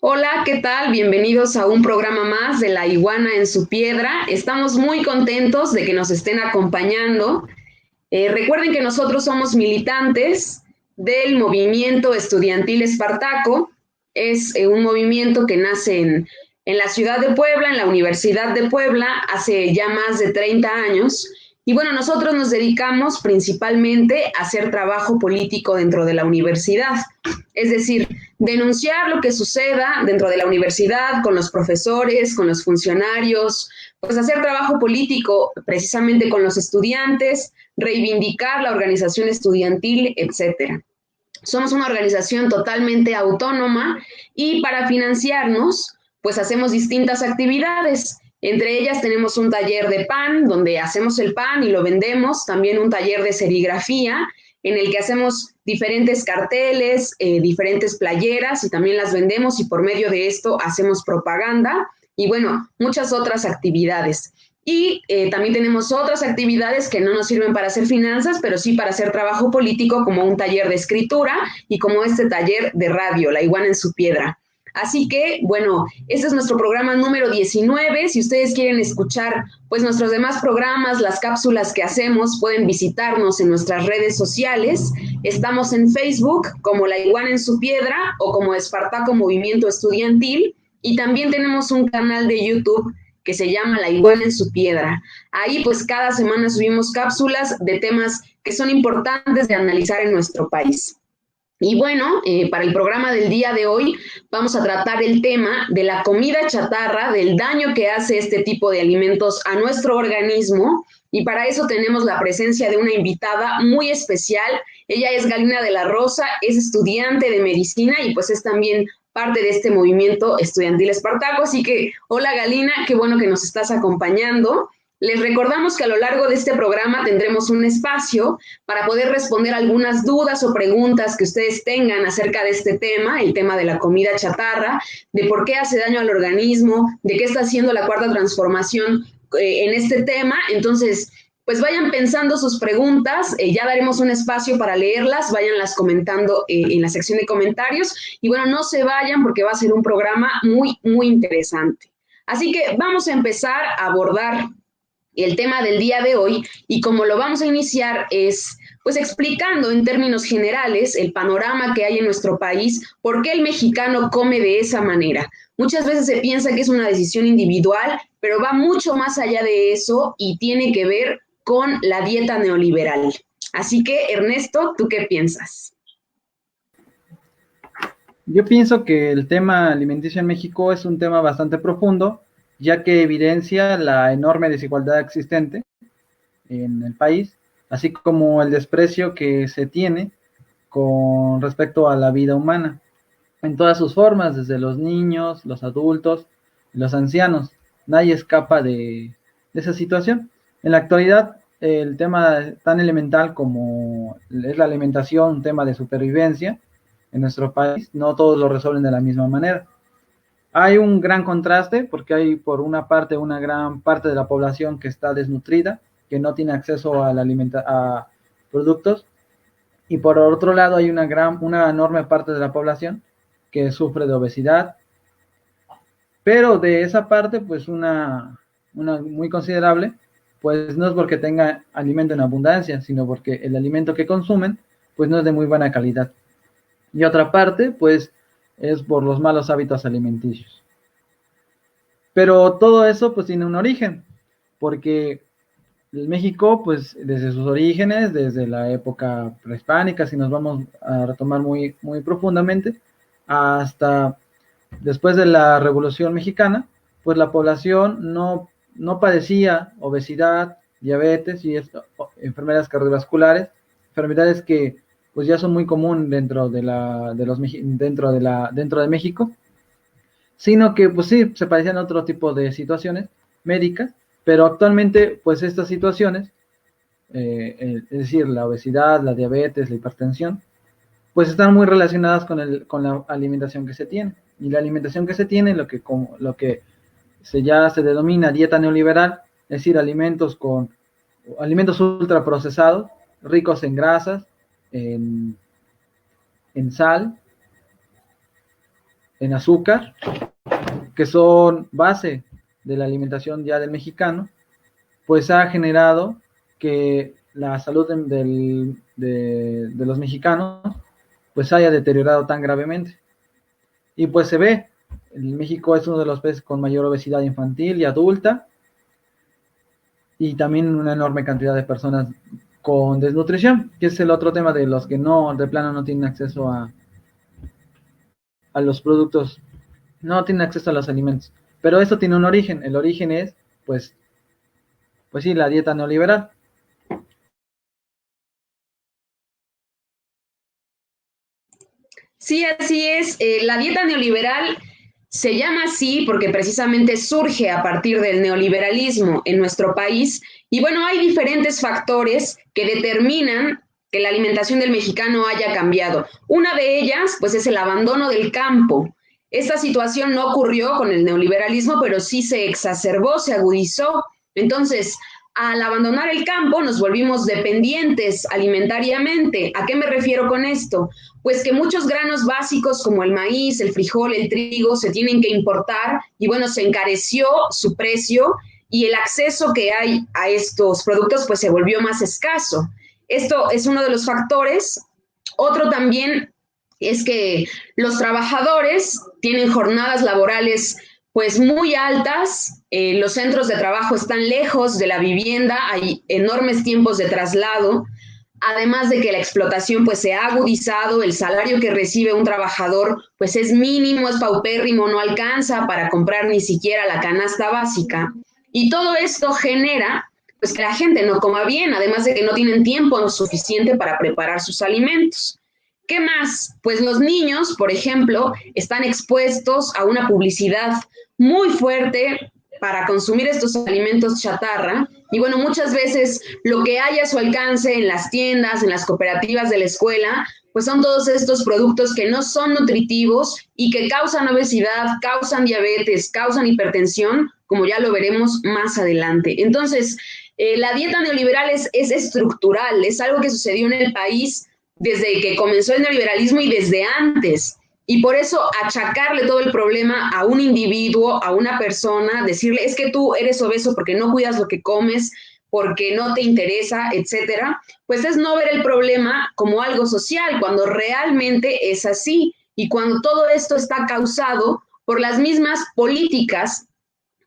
Hola, ¿qué tal? Bienvenidos a un programa más de La Iguana en su Piedra. Estamos muy contentos de que nos estén acompañando. Recuerden que nosotros somos militantes del movimiento estudiantil Espartaco. Es un movimiento que nace en la ciudad de Puebla, en la Universidad de Puebla, hace ya más de 30 años. Y bueno, nosotros nos dedicamos principalmente a hacer trabajo político dentro de la universidad. Es decir, denunciar lo que suceda dentro de la universidad, con los profesores, con los funcionarios, pues hacer trabajo político precisamente con los estudiantes, reivindicar la organización estudiantil, etcétera. Somos una organización totalmente autónoma y para financiarnos, pues hacemos distintas actividades. Entre ellas tenemos un taller de pan, donde hacemos el pan y lo vendemos, también un taller de serigrafía, en el que hacemos diferentes carteles, diferentes playeras y también las vendemos y por medio de esto hacemos propaganda y bueno, muchas otras actividades. Y también tenemos otras actividades que no nos sirven para hacer finanzas, pero sí para hacer trabajo político, como un taller de escritura y como este taller de radio, La Iguana en su Piedra. Así que, bueno, este es nuestro programa número 19. Si ustedes quieren escuchar pues nuestros demás programas, las cápsulas que hacemos, pueden visitarnos en nuestras redes sociales. Estamos en Facebook como La Iguana en su Piedra o como Espartaco Movimiento Estudiantil. Y también tenemos un canal de YouTube que se llama La Iguana en su Piedra. Ahí pues cada semana subimos cápsulas de temas que son importantes de analizar en nuestro país. Y bueno, para el programa del día de hoy vamos a tratar el tema de la comida chatarra, del daño que hace este tipo de alimentos a nuestro organismo. Y para eso tenemos la presencia de una invitada muy especial. Ella es Galina de la Rosa, es estudiante de medicina y pues es también parte de este movimiento estudiantil Espartaco. Así que, hola Galina, qué bueno que nos estás acompañando. Les recordamos que a lo largo de este programa tendremos un espacio para poder responder algunas dudas o preguntas que ustedes tengan acerca de este tema, el tema de la comida chatarra, de por qué hace daño al organismo, de qué está haciendo la cuarta transformación en este tema. Entonces, pues vayan pensando sus preguntas, ya daremos un espacio para leerlas, váyanlas comentando en la sección de comentarios y bueno, no se vayan porque va a ser un programa muy, muy interesante. Así que vamos a empezar a abordar el tema del día de hoy y como lo vamos a iniciar es pues explicando en términos generales el panorama que hay en nuestro país, por qué el mexicano come de esa manera. Muchas veces se piensa que es una decisión individual, pero va mucho más allá de eso y tiene que ver con la dieta neoliberal. Así que, Ernesto, ¿tú qué piensas? Yo pienso que el tema alimenticio en México es un tema bastante profundo, ya que evidencia la enorme desigualdad existente en el país, así como el desprecio que se tiene con respecto a la vida humana, en todas sus formas, desde los niños, los adultos, los ancianos. Nadie escapa de esa situación. En la actualidad, el tema tan elemental como es la alimentación, un tema de supervivencia en nuestro país, no todos lo resuelven de la misma manera. Hay un gran contraste porque hay por una parte una gran parte de la población que está desnutrida, que no tiene acceso a productos, y por otro lado hay una enorme parte de la población que sufre de obesidad, pero de esa parte pues una muy considerable pues no es porque tenga alimento en abundancia, sino porque el alimento que consumen pues no es de muy buena calidad. Y otra parte pues es por los malos hábitos alimenticios. Pero todo eso pues tiene un origen, porque México pues desde sus orígenes, desde la época prehispánica, si nos vamos a retomar muy, muy profundamente, hasta después de la Revolución Mexicana, pues la población no padecía obesidad, diabetes y enfermedades cardiovasculares, enfermedades que pues ya son muy común dentro de México, sino que pues sí, se padecían otro tipo de situaciones médicas, pero actualmente pues estas situaciones, es decir, la obesidad, la diabetes, la hipertensión, pues están muy relacionadas con la alimentación que se tiene. Y la alimentación que se tiene, lo que ya se denomina dieta neoliberal, es decir, alimentos ultraprocesados, ricos en grasas, en, en sal, en azúcar, que son base de la alimentación ya del mexicano, pues ha generado que la salud de los mexicanos pues haya deteriorado tan gravemente. Y pues se ve, México es uno de los países con mayor obesidad infantil y adulta, y también una enorme cantidad de personas con desnutrición, que es el otro tema de los que no, de plano no tienen acceso a los productos, no tienen acceso a los alimentos. Pero esto tiene un origen, el origen es, pues sí, la dieta neoliberal. Sí, así es. La dieta neoliberal se llama así porque precisamente surge a partir del neoliberalismo en nuestro país. Y bueno, hay diferentes factores que determinan que la alimentación del mexicano haya cambiado. Una de ellas, pues, es el abandono del campo. Esta situación no ocurrió con el neoliberalismo, pero sí se exacerbó, se agudizó. Entonces, al abandonar el campo, nos volvimos dependientes alimentariamente. ¿A qué me refiero con esto? Pues que muchos granos básicos como el maíz, el frijol, el trigo se tienen que importar y bueno, se encareció su precio y el acceso que hay a estos productos pues se volvió más escaso. Esto es uno de los factores. Otro también es que los trabajadores tienen jornadas laborales pues muy altas, los centros de trabajo están lejos de la vivienda, hay enormes tiempos de traslado, además de que la explotación pues se ha agudizado, el salario que recibe un trabajador pues es mínimo, es paupérrimo, no alcanza para comprar ni siquiera la canasta básica. Y todo esto genera pues que la gente no coma bien, además de que no tienen tiempo suficiente para preparar sus alimentos. ¿Qué más? Pues los niños, por ejemplo, están expuestos a una publicidad muy fuerte para consumir estos alimentos chatarra. Y bueno, muchas veces lo que hay a su alcance en las tiendas, en las cooperativas de la escuela, pues son todos estos productos que no son nutritivos y que causan obesidad, causan diabetes, causan hipertensión, como ya lo veremos más adelante. Entonces, la dieta neoliberal es estructural, es algo que sucedió en el país desde que comenzó el neoliberalismo y desde antes. Y por eso achacarle todo el problema a un individuo, a una persona, decirle, es que tú eres obeso porque no cuidas lo que comes, porque no te interesa, etcétera, pues es no ver el problema como algo social, cuando realmente es así. Y cuando todo esto está causado por las mismas políticas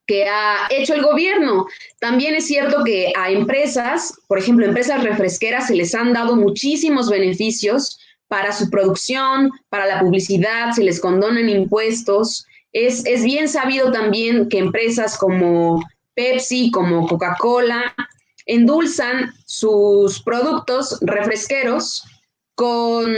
que ha hecho el gobierno. También es cierto que a empresas, por ejemplo, empresas refresqueras, se les han dado muchísimos beneficios para su producción, para la publicidad, se les condonan impuestos. Es bien sabido también que empresas como Pepsi, como Coca-Cola, endulzan sus productos refresqueros con,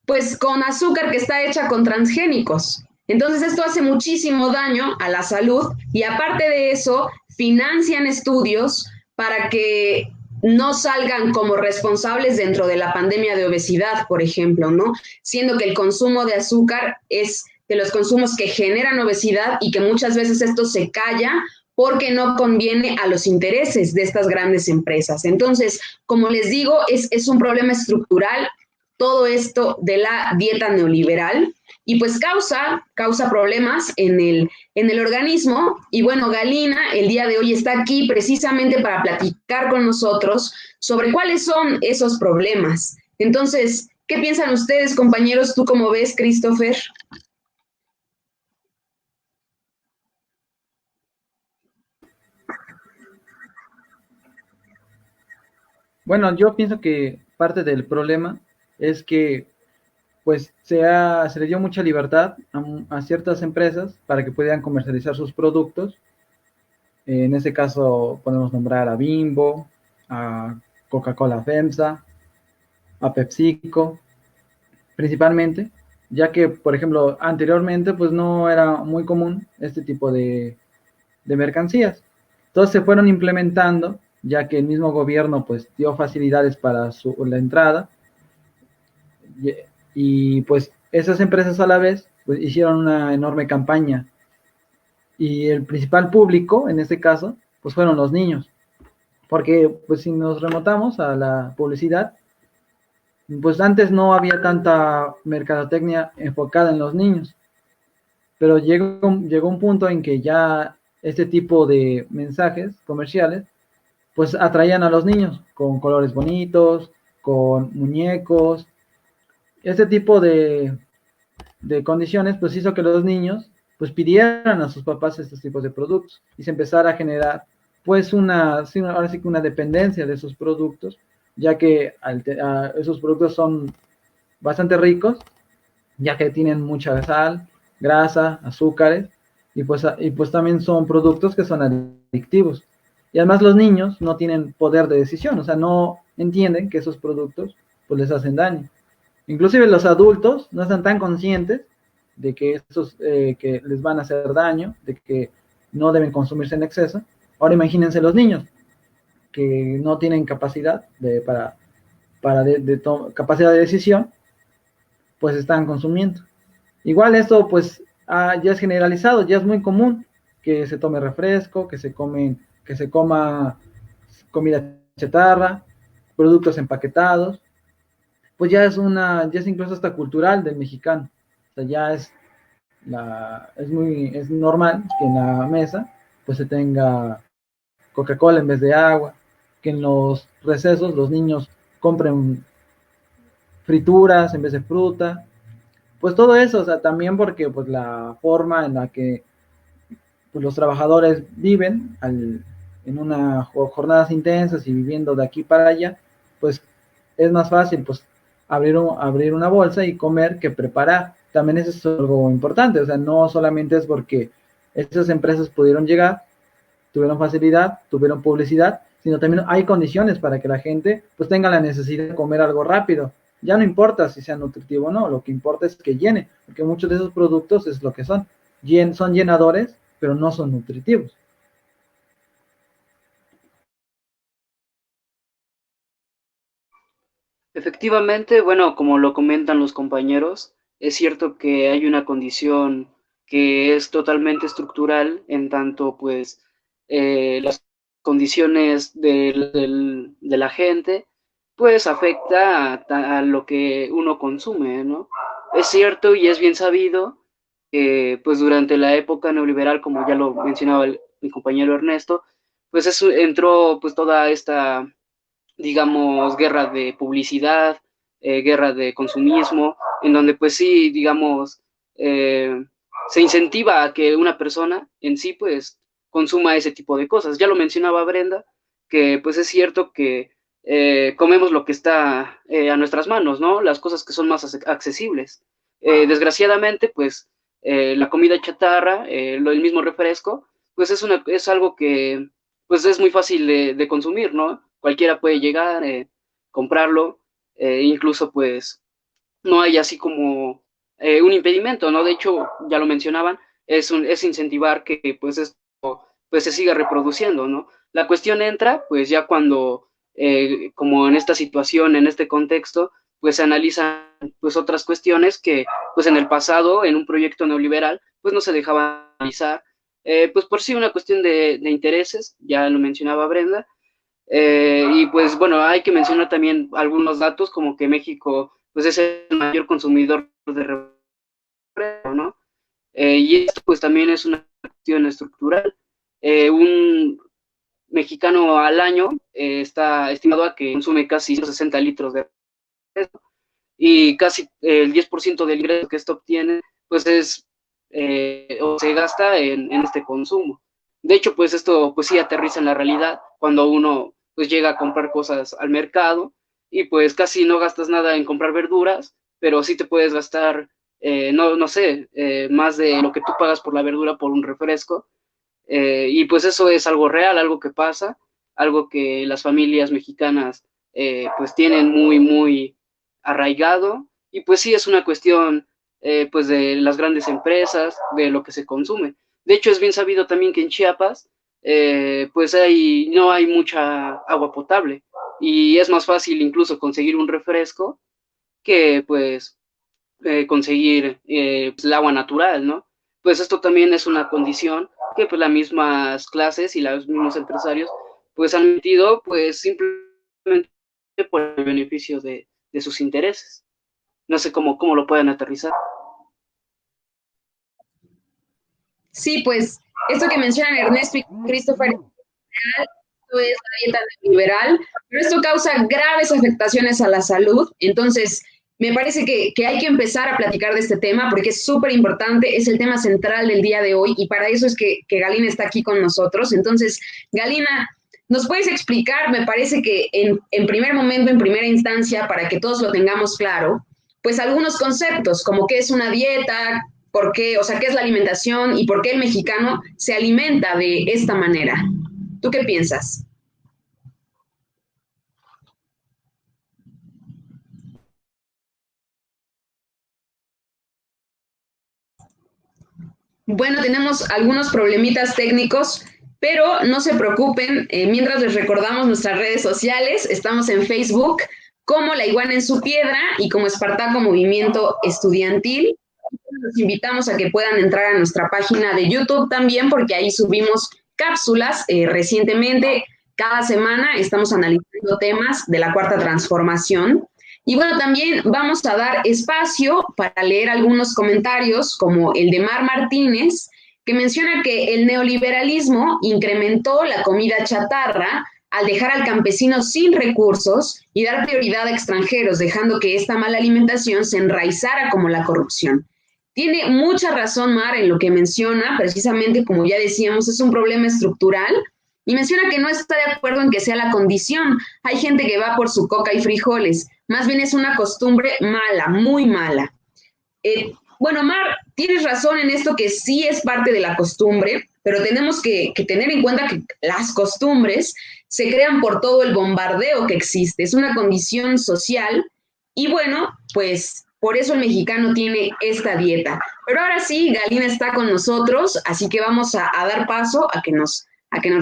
pues, con azúcar que está hecha con transgénicos. Entonces esto hace muchísimo daño a la salud y aparte de eso financian estudios para que no salgan como responsables dentro de la pandemia de obesidad, por ejemplo, ¿no? Siendo que el consumo de azúcar es de los consumos que generan obesidad y que muchas veces esto se calla porque no conviene a los intereses de estas grandes empresas. Entonces, como les digo, es un problema estructural todo esto de la dieta neoliberal y pues causa problemas en el organismo. Y bueno, Galina el día de hoy está aquí precisamente para platicar con nosotros sobre cuáles son esos problemas. Entonces, ¿qué piensan ustedes, compañeros? ¿Tú cómo ves, Christopher? Bueno, yo pienso que parte del problema es que pues se le dio mucha libertad a ciertas empresas para que pudieran comercializar sus productos. En este caso podemos nombrar a Bimbo, a Coca-Cola FEMSA, a PepsiCo, principalmente, ya que, por ejemplo, anteriormente pues no era muy común este tipo de mercancías. Entonces se fueron implementando, ya que el mismo gobierno pues dio facilidades para la entrada, y, y pues esas empresas a la vez pues hicieron una enorme campaña, y el principal público en este caso pues fueron los niños, porque pues si nos remontamos a la publicidad, pues antes no había tanta mercadotecnia enfocada en los niños, pero llegó un punto en que ya este tipo de mensajes comerciales pues atraían a los niños con colores bonitos, con muñecos. Este tipo de condiciones pues hizo que los niños pues pidieran a sus papás estos tipos de productos y se empezara a generar pues ahora sí que una dependencia de esos productos, ya que esos productos son bastante ricos, ya que tienen mucha sal, grasa, azúcares, y pues también son productos que son adictivos. Y además los niños no tienen poder de decisión, o sea, no entienden que esos productos pues les hacen daño. Inclusive los adultos no están tan conscientes de que estos que les van a hacer daño, de que no deben consumirse en exceso. Ahora imagínense los niños que no tienen capacidad capacidad de decisión, pues están consumiendo. Igual esto pues ya es generalizado, ya es muy común que se tome refresco, que se coma comida chatarra, productos empaquetados, pues ya es incluso hasta cultural del mexicano. O sea, es normal que en la mesa pues se tenga Coca-Cola en vez de agua, que en los recesos los niños compren frituras en vez de fruta, pues todo eso, o sea, también porque pues la forma en la que pues, los trabajadores viven en jornadas intensas y viviendo de aquí para allá, pues es más fácil pues abrir una bolsa y comer que preparar. También eso es algo importante, o sea, no solamente es porque esas empresas pudieron llegar, tuvieron facilidad, tuvieron publicidad, sino también hay condiciones para que la gente pues tenga la necesidad de comer algo rápido. Ya no importa si sea nutritivo o no, lo que importa es que llene, porque muchos de esos productos es lo que son llenadores, pero no son nutritivos. Efectivamente, bueno, como lo comentan los compañeros, es cierto que hay una condición que es totalmente estructural en tanto, pues, las condiciones de la gente, pues, afecta a lo que uno consume, ¿no? Es cierto y es bien sabido que, pues, durante la época neoliberal, como ya lo mencionaba mi compañero Ernesto, pues, eso entró, pues, toda esta digamos, guerra de publicidad, guerra de consumismo, en donde pues sí, digamos, se incentiva a que una persona en sí pues consuma ese tipo de cosas. Ya lo mencionaba Brenda, que pues es cierto que comemos lo que está a nuestras manos, ¿no? Las cosas que son más accesibles. Desgraciadamente, pues la comida chatarra, el mismo refresco, pues es algo que pues es muy fácil de consumir, ¿no? Cualquiera puede llegar, comprarlo, incluso pues no hay así como un impedimento, ¿no? De hecho, ya lo mencionaban, es incentivar que pues esto pues se siga reproduciendo, ¿no? La cuestión entra pues ya cuando, como en esta situación, en este contexto, pues se analizan pues otras cuestiones que pues en el pasado, en un proyecto neoliberal, pues no se dejaba analizar, pues por sí una cuestión de intereses, ya lo mencionaba Brenda, y pues bueno, hay que mencionar también algunos datos como que México pues es el mayor consumidor de refresco, ¿no? Y esto pues también es una cuestión estructural. Un mexicano al año está estimado a que consume casi 160 litros de refresco y casi el 10% del ingreso que esto obtiene pues es o se gasta en este consumo. De hecho, pues esto pues sí aterriza en la realidad cuando uno pues llega a comprar cosas al mercado y pues casi no gastas nada en comprar verduras, pero sí te puedes gastar, no sé, más de lo que tú pagas por la verdura por un refresco. Y pues eso es algo real, algo que pasa, algo que las familias mexicanas pues tienen muy arraigado y pues sí es una cuestión pues de las grandes empresas, de lo que se consume. De hecho es bien sabido también que en Chiapas pues no hay mucha agua potable y es más fácil incluso conseguir un refresco que pues conseguir pues, el agua natural, ¿no? Pues esto también es una condición que pues las mismas clases y los mismos empresarios pues han metido pues simplemente por el beneficio de sus intereses. No sé cómo lo pueden aterrizar. Sí, pues esto que mencionan Ernesto y Christopher esto es la dieta neoliberal, pero esto causa graves afectaciones a la salud. Entonces, me parece que hay que empezar a platicar de este tema porque es súper importante, es el tema central del día de hoy y para eso es que Galina está aquí con nosotros. Entonces, Galina, ¿nos puedes explicar? Me parece que en primer momento, en primera instancia, para que todos lo tengamos claro, pues algunos conceptos, como qué es una dieta, por qué, o sea, qué es la alimentación y por qué el mexicano se alimenta de esta manera. ¿Tú qué piensas? Bueno, tenemos algunos problemitas técnicos, pero no se preocupen. Mientras les recordamos nuestras redes sociales, estamos en Facebook como La Iguana en su Piedra y como Espartaco Movimiento Estudiantil. Los invitamos a que puedan entrar a nuestra página de YouTube también, porque ahí subimos cápsulas recientemente. Cada semana estamos analizando temas de la Cuarta Transformación. Y bueno, también vamos a dar espacio para leer algunos comentarios, como el de Mar Martínez, que menciona que el neoliberalismo incrementó la comida chatarra al dejar al campesino sin recursos y dar prioridad a extranjeros, dejando que esta mala alimentación se enraizara como la corrupción. Tiene mucha razón Mar en lo que menciona, precisamente como ya decíamos, es un problema estructural y menciona que no está de acuerdo en que sea la condición. Hay gente que va por su coca y frijoles, más bien es una costumbre mala, muy mala. Bueno, Mar, tienes razón en esto que sí es parte de la costumbre, pero tenemos que tener en cuenta que las costumbres se crean por todo el bombardeo que existe, es una condición social y bueno, pues por eso el mexicano tiene esta dieta. Pero ahora sí, Galina está con nosotros, así que vamos a dar paso a que nos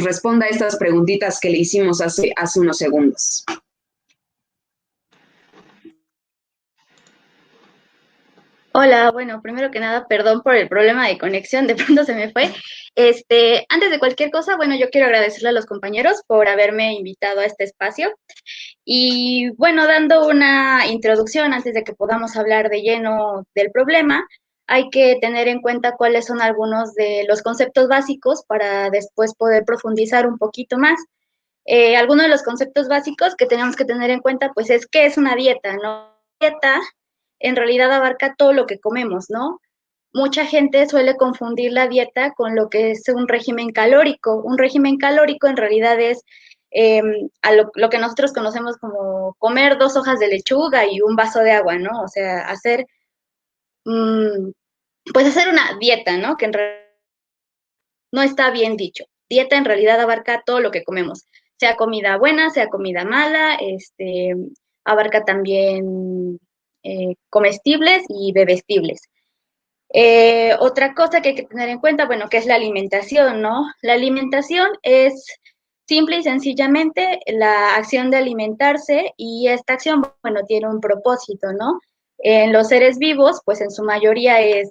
responda estas preguntitas que le hicimos hace unos segundos. Hola, bueno, primero que nada, perdón por el problema de conexión, de pronto se me fue. Antes de cualquier cosa, bueno, yo quiero agradecerle a los compañeros por haberme invitado a este espacio. Y bueno, dando una introducción antes de que podamos hablar de lleno del problema, hay que tener en cuenta cuáles son algunos de los conceptos básicos para después poder profundizar un poquito más. Algunos de los conceptos básicos que tenemos que tener en cuenta, pues es qué es una dieta, ¿no? Dieta en realidad abarca todo lo que comemos, ¿no? Mucha gente suele confundir la dieta con lo que es un régimen calórico. Un régimen calórico en realidad es a lo que nosotros conocemos como comer 2 hojas de lechuga y un vaso de agua, ¿no? O sea, pues hacer una dieta, ¿no? Que en realidad no está bien dicho. Dieta en realidad abarca todo lo que comemos, sea comida buena, sea comida mala, abarca también comestibles y bebestibles. Otra cosa que hay que tener en cuenta, bueno, que es la alimentación, ¿no? La alimentación es simple y sencillamente la acción de alimentarse y esta acción, bueno, tiene un propósito, ¿no? En los seres vivos, pues en su mayoría es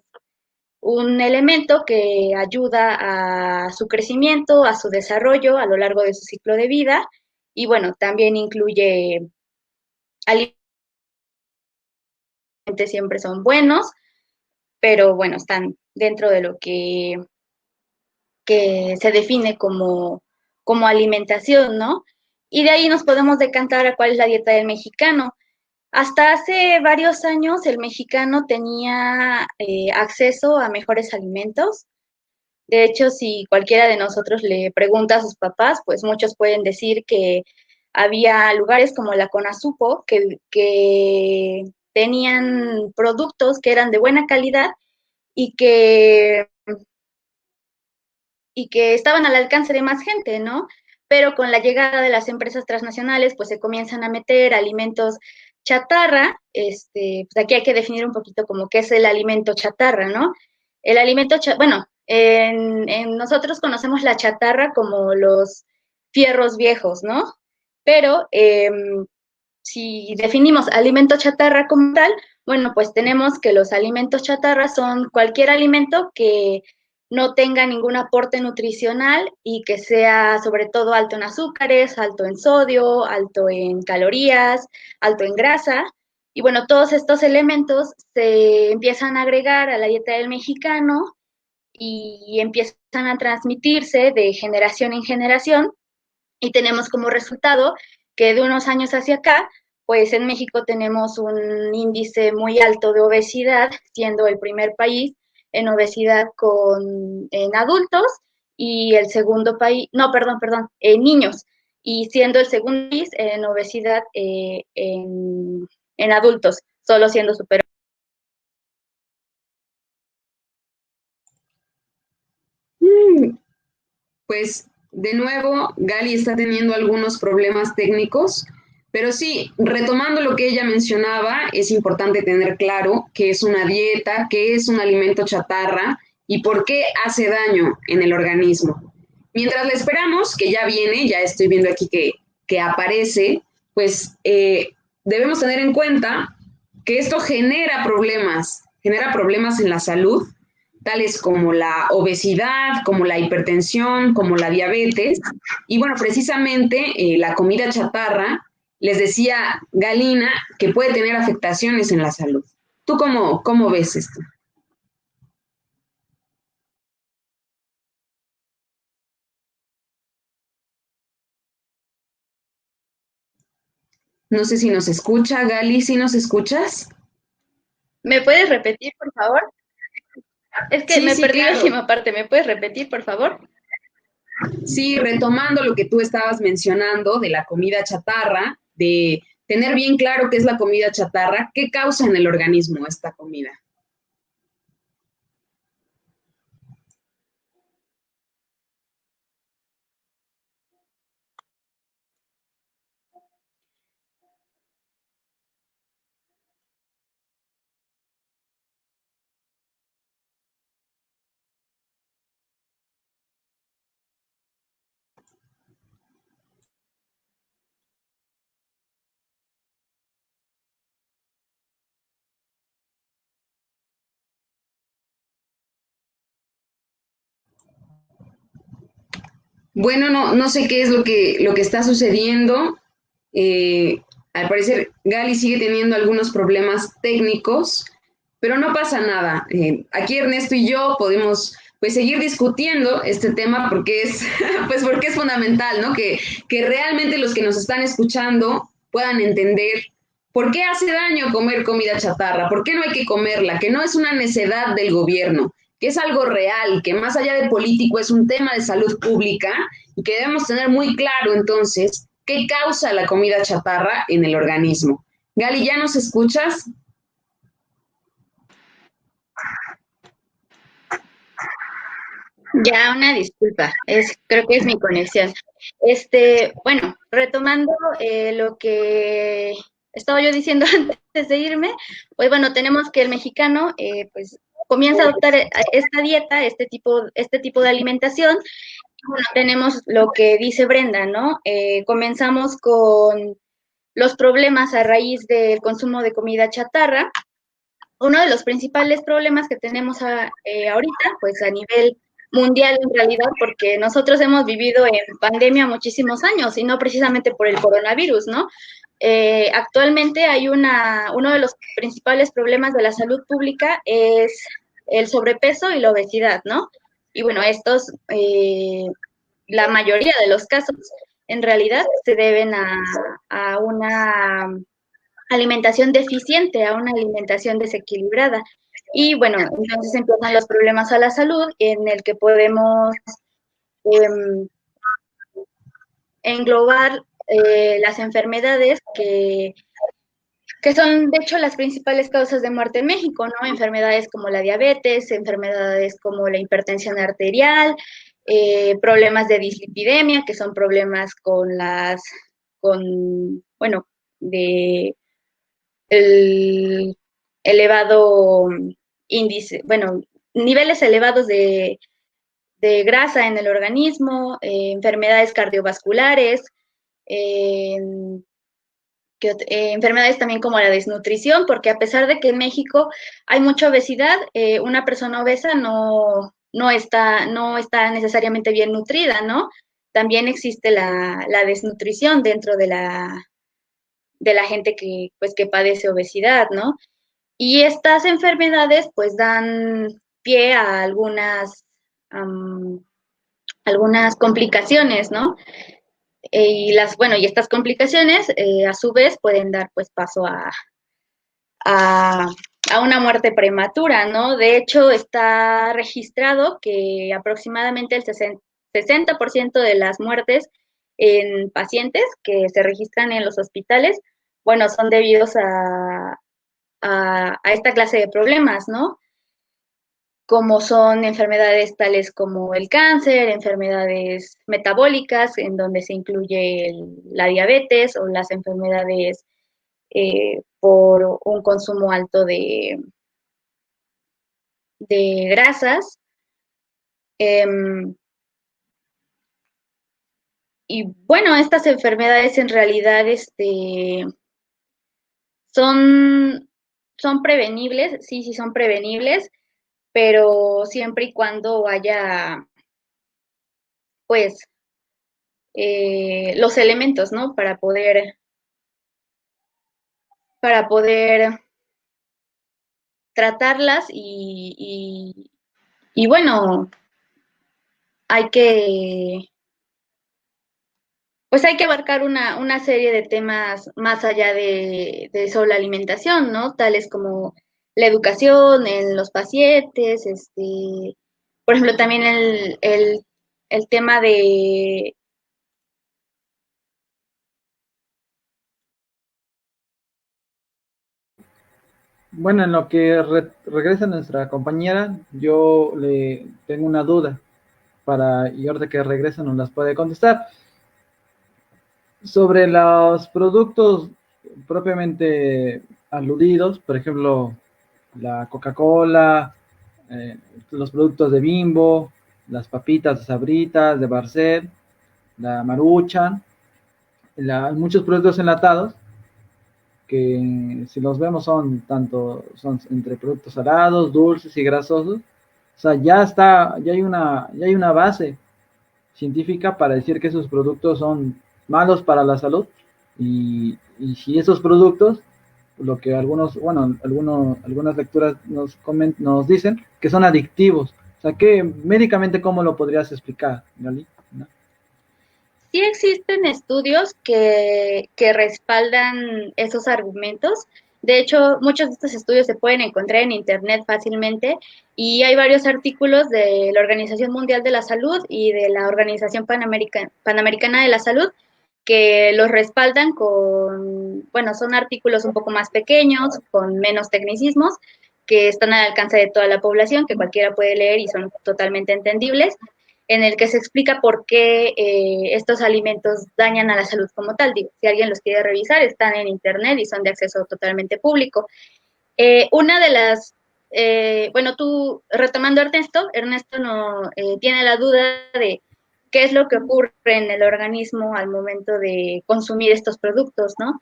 un elemento que ayuda a su crecimiento, a su desarrollo a lo largo de su ciclo de vida y bueno, también incluye alimentos que siempre son buenos, pero bueno, están dentro de lo que se define como alimentación, ¿no? Y de ahí nos podemos decantar a cuál es la dieta del mexicano. Hasta hace varios años el mexicano tenía acceso a mejores alimentos. De hecho, si cualquiera de nosotros le pregunta a sus papás, pues muchos pueden decir que había lugares como la Conasupo que tenían productos que eran de buena calidad y que y que estaban al alcance de más gente, ¿no? Pero con la llegada de las empresas transnacionales, pues se comienzan a meter alimentos chatarra, pues aquí hay que definir un poquito como qué es el alimento chatarra, ¿no? El alimento, bueno, en nosotros conocemos la chatarra como los fierros viejos, ¿no? Pero si definimos alimento chatarra como tal, bueno, pues tenemos que los alimentos chatarra son cualquier alimento que no tenga ningún aporte nutricional y que sea sobre todo alto en azúcares, alto en sodio, alto en calorías, alto en grasa. Y bueno, todos estos elementos se empiezan a agregar a la dieta del mexicano y empiezan a transmitirse de generación en generación, y tenemos como resultado que de unos años hacia acá, pues en México tenemos un índice muy alto de obesidad, siendo el primer país en obesidad en adultos, y el segundo país, no, perdón, en niños, y siendo el segundo país en obesidad en adultos, solo siendo superior. Pues de nuevo, Gali está teniendo algunos problemas técnicos, pero sí, retomando lo que ella mencionaba, es importante tener claro qué es una dieta, qué es un alimento chatarra y por qué hace daño en el organismo. Mientras le esperamos, que ya viene, ya estoy viendo aquí que aparece, pues debemos tener en cuenta que esto genera problemas en la salud, tales como la obesidad, como la hipertensión, como la diabetes. Y bueno, precisamente la comida chatarra, les decía Galina, que puede tener afectaciones en la salud. ¿Tú cómo ves esto? No sé si nos escucha, Gali, ¿sí nos escuchas? ¿Me puedes repetir, por favor? Es que Sí, me sí, perdí la claro. última parte. ¿Me puedes repetir, por favor? Sí, retomando lo que tú estabas mencionando de la comida chatarra, de tener bien claro qué es la comida chatarra, qué causa en el organismo esta comida. Bueno, no sé qué es lo que está sucediendo. Al parecer, Gali sigue teniendo algunos problemas técnicos, pero no pasa nada. Aquí Ernesto y yo podemos pues seguir discutiendo este tema porque es, pues porque es fundamental, ¿no? Que realmente los que nos están escuchando puedan entender por qué hace daño comer comida chatarra, por qué no hay que comerla, que no es una necedad del gobierno, que es algo real, que más allá de político es un tema de salud pública y que debemos tener muy claro entonces qué causa la comida chatarra en el organismo. Gali, ¿ya nos escuchas? Ya, una disculpa, creo que es mi conexión. Bueno, retomando lo que estaba yo diciendo antes de irme, pues bueno, tenemos que el mexicano pues comienza a adoptar esta dieta, este tipo de alimentación. Bueno, tenemos lo que dice Brenda, ¿no? Comenzamos con los problemas a raíz del consumo de comida chatarra. Uno de los principales problemas que tenemos ahorita, pues a nivel mundial en realidad, porque nosotros hemos vivido en pandemia muchísimos años y no precisamente por el coronavirus, ¿no? Actualmente hay uno de los principales problemas de la salud pública es el sobrepeso y la obesidad, ¿no? Y bueno, la mayoría de los casos, en realidad se deben a una alimentación deficiente, a una alimentación desequilibrada. Y bueno, entonces empiezan los problemas a la salud en el que podemos eh, englobar las enfermedades que son de hecho las principales causas de muerte en México, ¿no? Enfermedades como la diabetes, enfermedades como la hipertensión arterial, problemas de dislipidemia, que son problemas bueno, de el elevado índice, bueno, niveles elevados de grasa en el organismo, enfermedades cardiovasculares, eh, enfermedades también como la desnutrición, porque a pesar de que en México hay mucha obesidad, una persona obesa no está necesariamente bien nutrida, ¿no? También existe la desnutrición dentro de la gente pues, que padece obesidad, ¿no? Y estas enfermedades pues dan pie a algunas algunas complicaciones, ¿no? Y estas complicaciones, a su vez, pueden dar pues paso a, a una muerte prematura, ¿no? De hecho, está registrado que aproximadamente el 60% de las muertes en pacientes que se registran en los hospitales, bueno, son debidos a esta clase de problemas, ¿no? Como son enfermedades tales como el cáncer, enfermedades metabólicas, en donde se incluye la diabetes o las enfermedades por un consumo alto de grasas. Y bueno, estas enfermedades en realidad son, son prevenibles, sí son prevenibles, pero siempre y cuando haya, pues, los elementos, ¿no? Para poder tratarlas y bueno, hay que, pues hay que abarcar una serie de temas más allá de solo la alimentación, ¿no? Tales como la educación en los pacientes, por ejemplo, también el tema de... Bueno, en lo que regresa nuestra compañera, yo le tengo una duda y ahorita que regresa nos las puede contestar. Sobre los productos propiamente aludidos, por ejemplo, la Coca-Cola, los productos de Bimbo, las papitas de Sabritas, de Barcel, la Maruchan, muchos productos enlatados que si los vemos son entre productos salados, dulces y grasosos. O sea, ya hay una base científica para decir que esos productos son malos para la salud y si esos productos, lo que algunas lecturas nos dicen que son adictivos. O sea, que médicamente, ¿cómo lo podrías explicar, Gali? ¿No? Sí existen estudios que respaldan esos argumentos. De hecho, muchos de estos estudios se pueden encontrar en Internet fácilmente y hay varios artículos de la Organización Mundial de la Salud y de la Organización Panamericana de la Salud que los respaldan bueno, son artículos un poco más pequeños, con menos tecnicismos, que están al alcance de toda la población, que cualquiera puede leer y son totalmente entendibles, en el que se explica por qué estos alimentos dañan a la salud como tal. Digo, si alguien los quiere revisar, están en Internet y son de acceso totalmente público. Una de las bueno, tú, retomando a Ernesto no tiene la duda de qué es lo que ocurre en el organismo al momento de consumir estos productos, ¿no?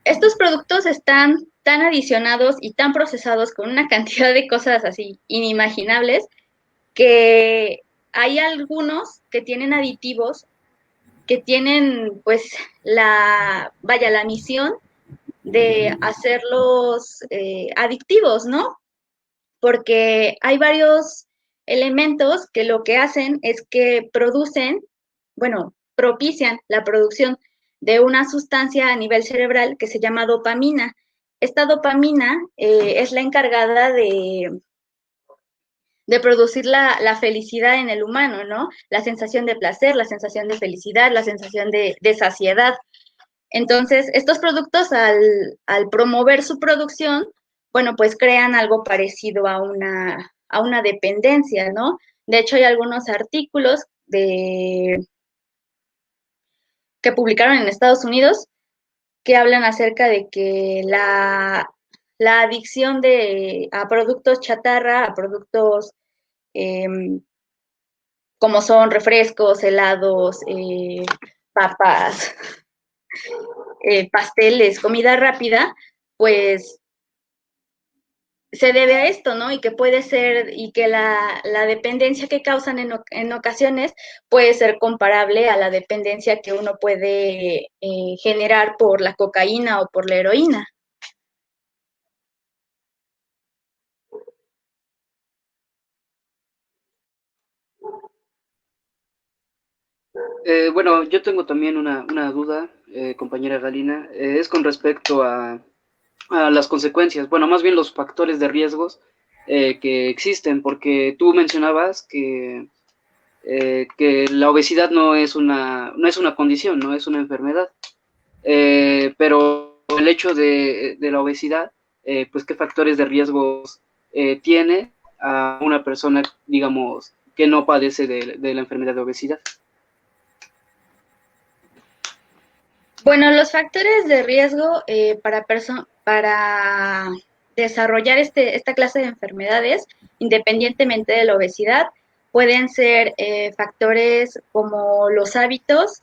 Estos productos están tan adicionados y tan procesados con una cantidad de cosas así inimaginables que hay algunos que tienen aditivos que tienen pues la misión de hacerlos adictivos, ¿no? Porque hay varios elementos que lo que hacen es que propician la producción de una sustancia a nivel cerebral que se llama dopamina. Esta dopamina es la encargada de producir la felicidad en el humano, ¿no? La sensación de placer, la sensación de felicidad, la sensación de saciedad. Entonces, estos productos al promover su producción, bueno, pues crean algo parecido a una dependencia, ¿no? De hecho, hay algunos artículos que publicaron en Estados Unidos que hablan acerca de que la adicción a productos chatarra, a productos eh, como son refrescos, helados, papas, pasteles, comida rápida, pues se debe a esto, ¿no? Y que puede ser, y que la dependencia que causan en ocasiones puede ser comparable a la dependencia que uno puede generar por la cocaína o por la heroína. Bueno, yo tengo también una duda, compañera Galina, es con respecto a las consecuencias, bueno, más bien los factores de riesgos que existen, porque tú mencionabas que la obesidad no es una condición, no es una enfermedad, pero el hecho de la obesidad, pues qué factores de riesgos tiene a una persona, digamos, que no padece de la enfermedad de obesidad. Bueno, los factores de riesgo para desarrollar esta clase de enfermedades, independientemente de la obesidad, pueden ser factores como los hábitos.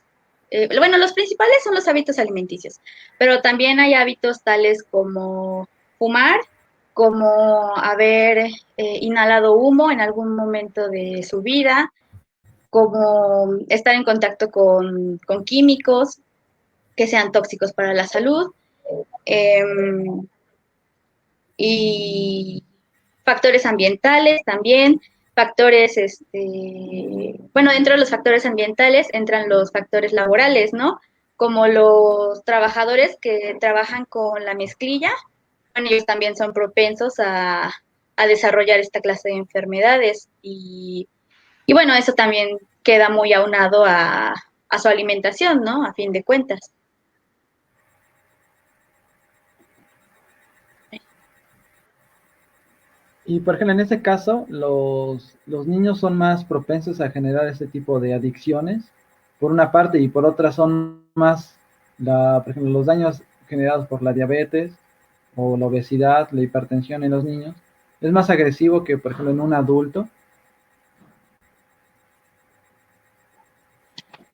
Bueno, los principales son los hábitos alimenticios, pero también hay hábitos tales como fumar, como haber inhalado humo en algún momento de su vida, como estar en contacto con químicos que sean tóxicos para la salud, eh, y factores ambientales también, factores, bueno, dentro de los factores ambientales entran los factores laborales, ¿no? Como los trabajadores que trabajan con la mezclilla, bueno, ellos también son propensos a desarrollar esta clase de enfermedades y bueno, eso también queda muy aunado a su alimentación, ¿no? A fin de cuentas. Y por ejemplo, en este caso, los niños son más propensos a generar este tipo de adicciones, por una parte, y por otra son más, por ejemplo, los daños generados por la diabetes o la obesidad, la hipertensión en los niños, es más agresivo que, por ejemplo, en un adulto.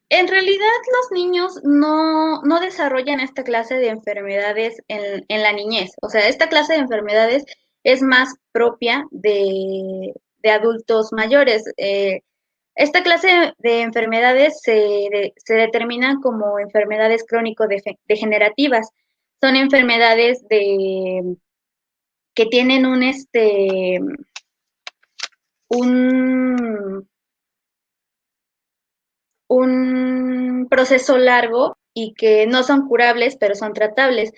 En realidad los niños no desarrollan esta clase de enfermedades en la niñez. O sea, esta clase de enfermedades es más propia de adultos mayores. Esta clase de enfermedades se determinan como enfermedades crónico-degenerativas. Son enfermedades que tienen un, un proceso largo y que no son curables, pero son tratables.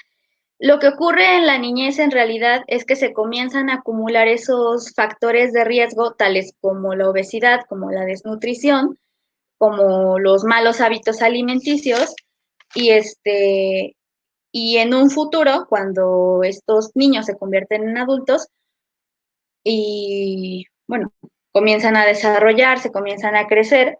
Lo que ocurre en la niñez en realidad es que se comienzan a acumular esos factores de riesgo, tales como la obesidad, como la desnutrición, como los malos hábitos alimenticios, y y en un futuro, cuando estos niños se convierten en adultos y bueno, comienzan a desarrollarse, comienzan a crecer,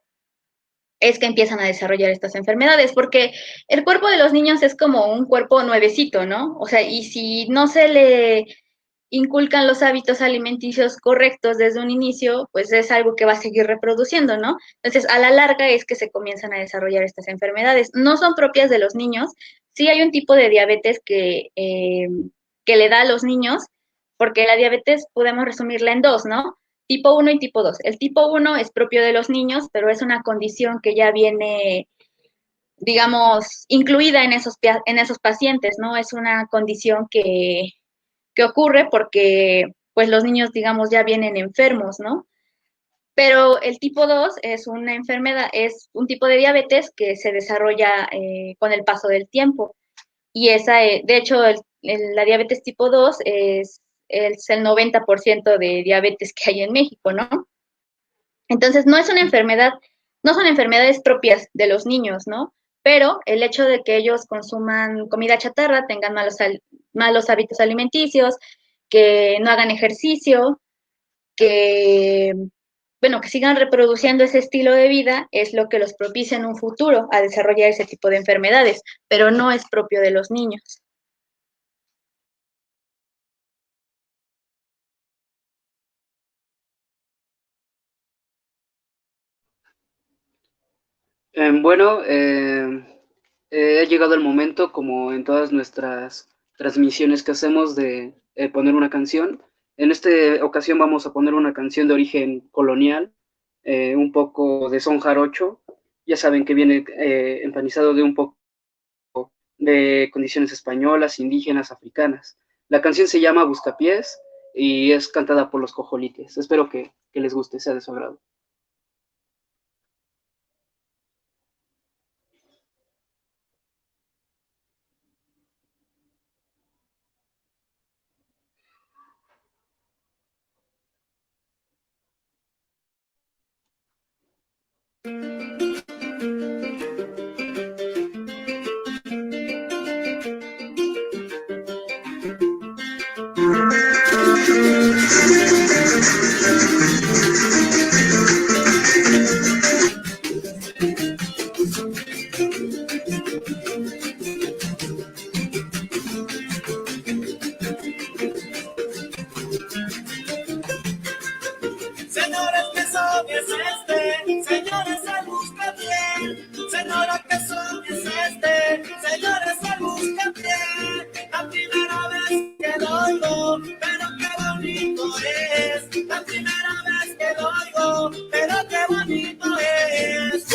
es que empiezan a desarrollar estas enfermedades, porque el cuerpo de los niños es como un cuerpo nuevecito, ¿no? O sea, y si no se le inculcan los hábitos alimenticios correctos desde un inicio, pues es algo que va a seguir reproduciendo, ¿no? Entonces, a la larga es que se comienzan a desarrollar estas enfermedades. No son propias de los niños, sí hay un tipo de diabetes que le da a los niños, porque la diabetes podemos resumirla en dos, ¿no? Tipo uno y tipo 2. El tipo uno es propio de los niños, pero es una condición que ya viene, digamos, incluida en esos pacientes, ¿no? Es una condición que ocurre porque, pues, los niños, digamos, ya vienen enfermos, ¿no? Pero el tipo 2 es una enfermedad, es un tipo de diabetes que se desarrolla con el paso del tiempo. Y esa, de hecho, la diabetes tipo 2 es el 90% de diabetes que hay en México, ¿no? Entonces, no es una enfermedad, no son enfermedades propias de los niños, ¿no? Pero el hecho de que ellos consuman comida chatarra, tengan malos hábitos alimenticios, que no hagan ejercicio, que, bueno, que sigan reproduciendo ese estilo de vida, es lo que los propicia en un futuro a desarrollar ese tipo de enfermedades, pero no es propio de los niños. Bueno, ha llegado el momento, como en todas nuestras transmisiones que hacemos, de poner una canción. En esta ocasión vamos a poner una canción de origen colonial, un poco de son jarocho. Ya saben que viene empanizado de un poco de condiciones españolas, indígenas, africanas. La canción se llama Buscapiés y es cantada por los Cojolites. Espero que les guste, sea de su agrado. Señores, que son es este, señores, se busca bien. Señora, que son es este, señores, se busca bien. La primera vez que lo oigo, pero qué bonito es. La primera vez que lo oigo, pero qué bonito es.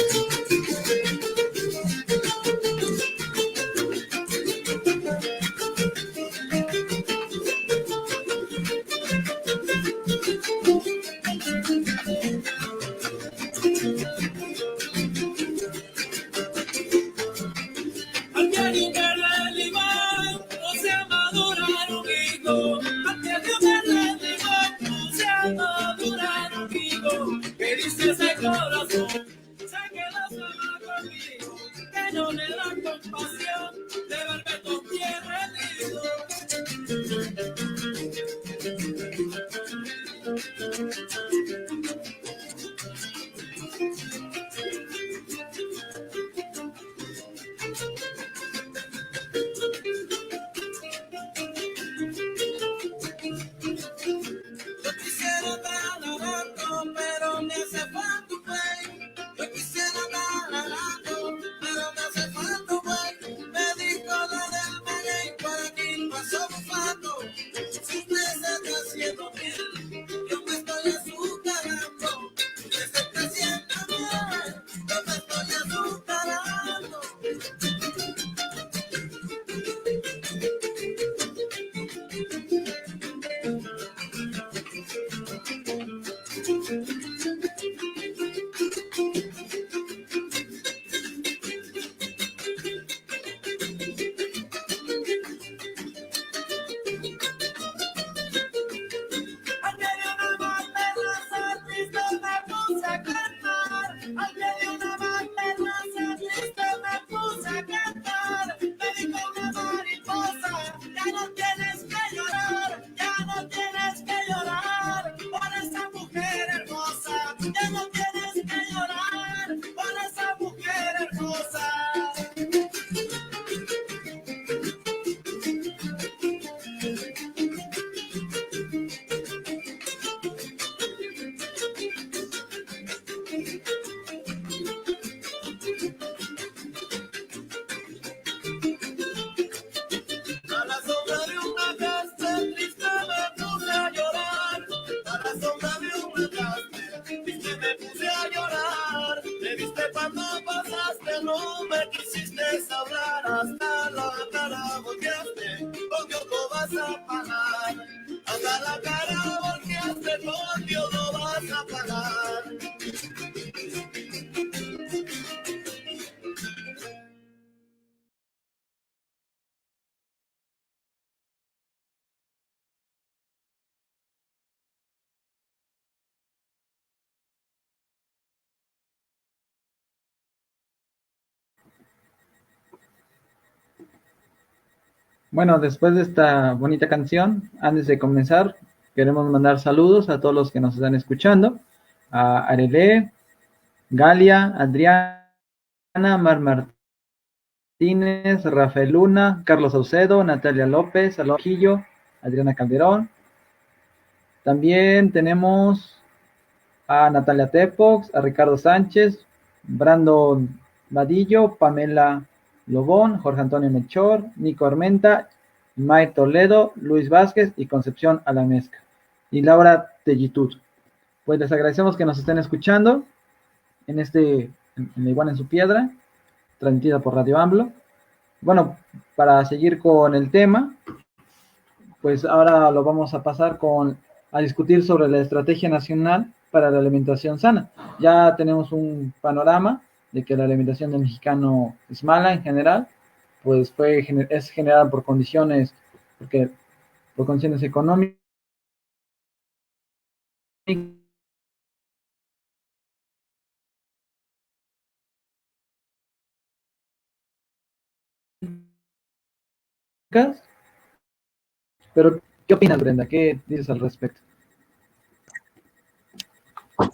Bueno, después de esta bonita canción, antes de comenzar, queremos mandar saludos a todos los que nos están escuchando, a Arelé, Galia, Adriana, Mar Martínez, Rafael Luna, Carlos Saucedo, Natalia López, Alojillo, Adriana Calderón. También tenemos a Natalia Tepox, a Ricardo Sánchez, Brandon Vadillo, Pamela Lobón, Jorge Antonio Melchor, Nico Armenta, May Toledo, Luis Vázquez y Concepción Alamezca. Y Laura Tellitud. Pues les agradecemos que nos estén escuchando en La Iguana en su Piedra, transmitida por Radio AMLO. Bueno, para seguir con el tema, pues ahora lo vamos a pasar a discutir sobre la Estrategia Nacional para la Alimentación Sana. Ya tenemos un panorama de que la alimentación del mexicano es mala en general, pues es generada por condiciones económicas Pero, ¿qué opinas, Brenda? ¿Qué dices al respecto?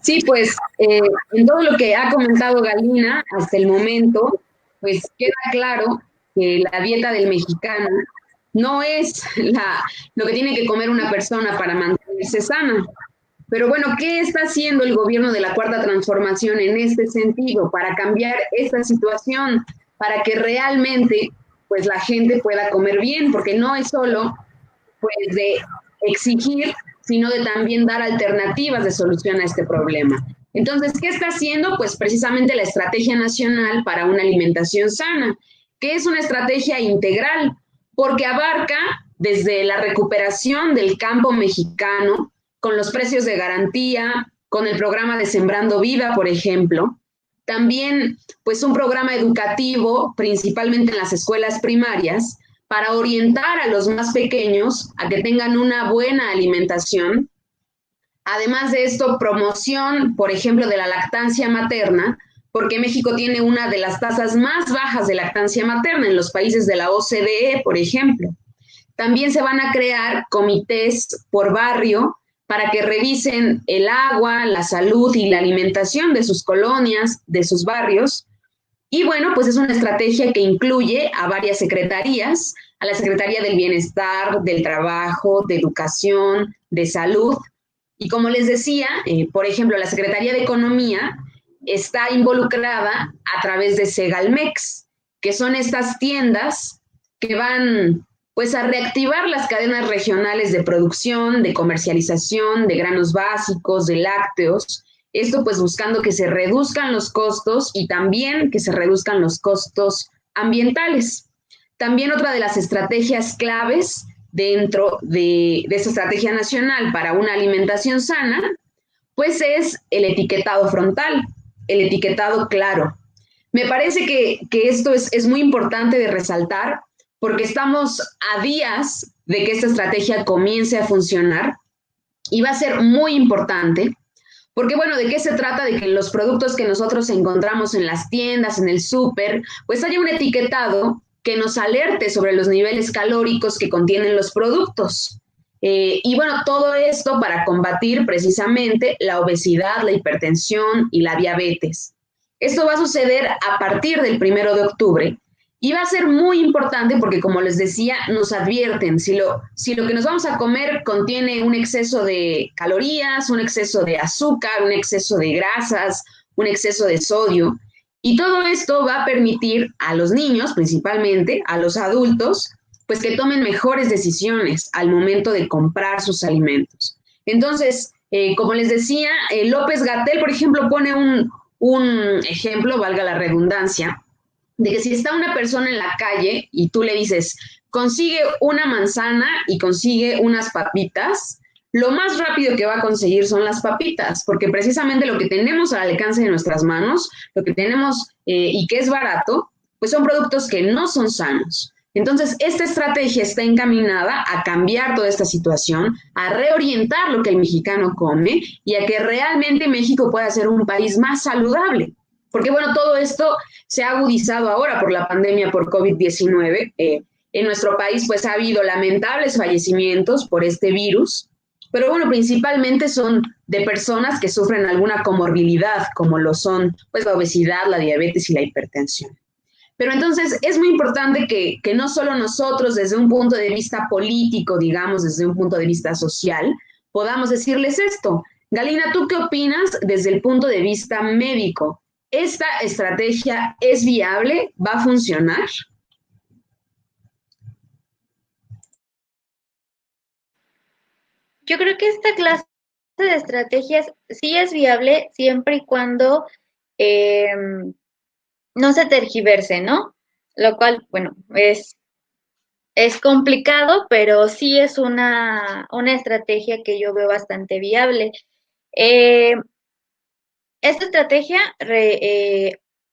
Sí, pues en todo lo que ha comentado Galina hasta el momento, pues queda claro que la dieta del mexicano no es lo que tiene que comer una persona para mantenerse sana. Pero bueno, ¿qué está haciendo el gobierno de la Cuarta Transformación en este sentido para cambiar esta situación, para que realmente pues la gente pueda comer bien? Porque no es solo pues de exigir, sino de también dar alternativas de solución a este problema. Entonces, ¿qué está haciendo? Pues precisamente la Estrategia Nacional para una Alimentación Sana, que es una estrategia integral, porque abarca desde la recuperación del campo mexicano, con los precios de garantía, con el programa de Sembrando Vida, por ejemplo, también pues un programa educativo, principalmente en las escuelas primarias, para orientar a los más pequeños a que tengan una buena alimentación. Además de esto, promoción, por ejemplo, de la lactancia materna, porque México tiene una de las tasas más bajas de lactancia materna en los países de la OCDE, por ejemplo. También se van a crear comités por barrio para que revisen el agua, la salud y la alimentación de sus colonias, de sus barrios. Y bueno, pues es una estrategia que incluye a varias secretarías, a la Secretaría del Bienestar, del Trabajo, de Educación, de Salud. Y como les decía, por ejemplo, la Secretaría de Economía está involucrada a través de Segalmex, que son estas tiendas que van pues a reactivar las cadenas regionales de producción, de comercialización, de granos básicos, de lácteos. Esto pues buscando que se reduzcan los costos y también que se reduzcan los costos ambientales. También otra de las estrategias claves dentro de esta estrategia nacional para una alimentación sana, pues es el etiquetado frontal, el etiquetado claro. Me parece que esto es muy importante de resaltar porque estamos a días de que esta estrategia comience a funcionar y va a ser muy importante porque, bueno, ¿de qué se trata? De que los productos que nosotros encontramos en las tiendas, en el súper, pues haya un etiquetado que nos alerte sobre los niveles calóricos que contienen los productos. Y bueno, todo esto para combatir precisamente la obesidad, la hipertensión y la diabetes. Esto va a suceder a partir del 1 de octubre y va a ser muy importante porque, como les decía, nos advierten si lo que nos vamos a comer contiene un exceso de calorías, un exceso de azúcar, un exceso de grasas, un exceso de sodio. Y todo esto va a permitir a los niños, principalmente, a los adultos, pues que tomen mejores decisiones al momento de comprar sus alimentos. Entonces, como les decía, López-Gatell, por ejemplo, pone un ejemplo, valga la redundancia, de que si está una persona en la calle y tú le dices, consigue una manzana y consigue unas papitas, lo más rápido que va a conseguir son las papitas, porque precisamente lo que tenemos al alcance de nuestras manos, lo que tenemos y que es barato, pues son productos que no son sanos. Entonces, esta estrategia está encaminada a cambiar toda esta situación, a reorientar lo que el mexicano come y a que realmente México pueda ser un país más saludable. Porque bueno, todo esto se ha agudizado ahora por la pandemia por COVID-19. En nuestro país pues ha habido lamentables fallecimientos por este virus, pero bueno, principalmente son de personas que sufren alguna comorbilidad, como lo son pues la obesidad, la diabetes y la hipertensión. Pero entonces es muy importante que no solo nosotros desde un punto de vista político, digamos, desde un punto de vista social, podamos decirles esto. Galina, ¿tú qué opinas desde el punto de vista médico? ¿Esta estrategia es viable? ¿Va a funcionar? Yo creo que esta clase de estrategias sí es viable siempre y cuando no se tergiverse, ¿no? Lo cual, bueno, es complicado, pero sí es una estrategia que yo veo bastante viable. Eh, Esta estrategia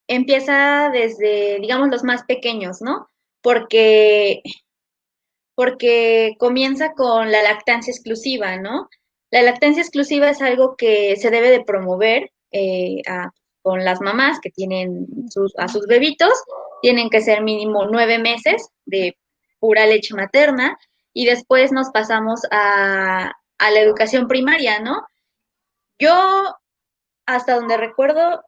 empieza desde, digamos, los más pequeños, ¿no? Porque comienza con la lactancia exclusiva, ¿no? La lactancia exclusiva es algo que se debe de promover con las mamás que tienen a sus bebitos, tienen que ser mínimo 9 meses pura leche materna, y después nos pasamos a la educación primaria, ¿no? Yo, hasta donde recuerdo,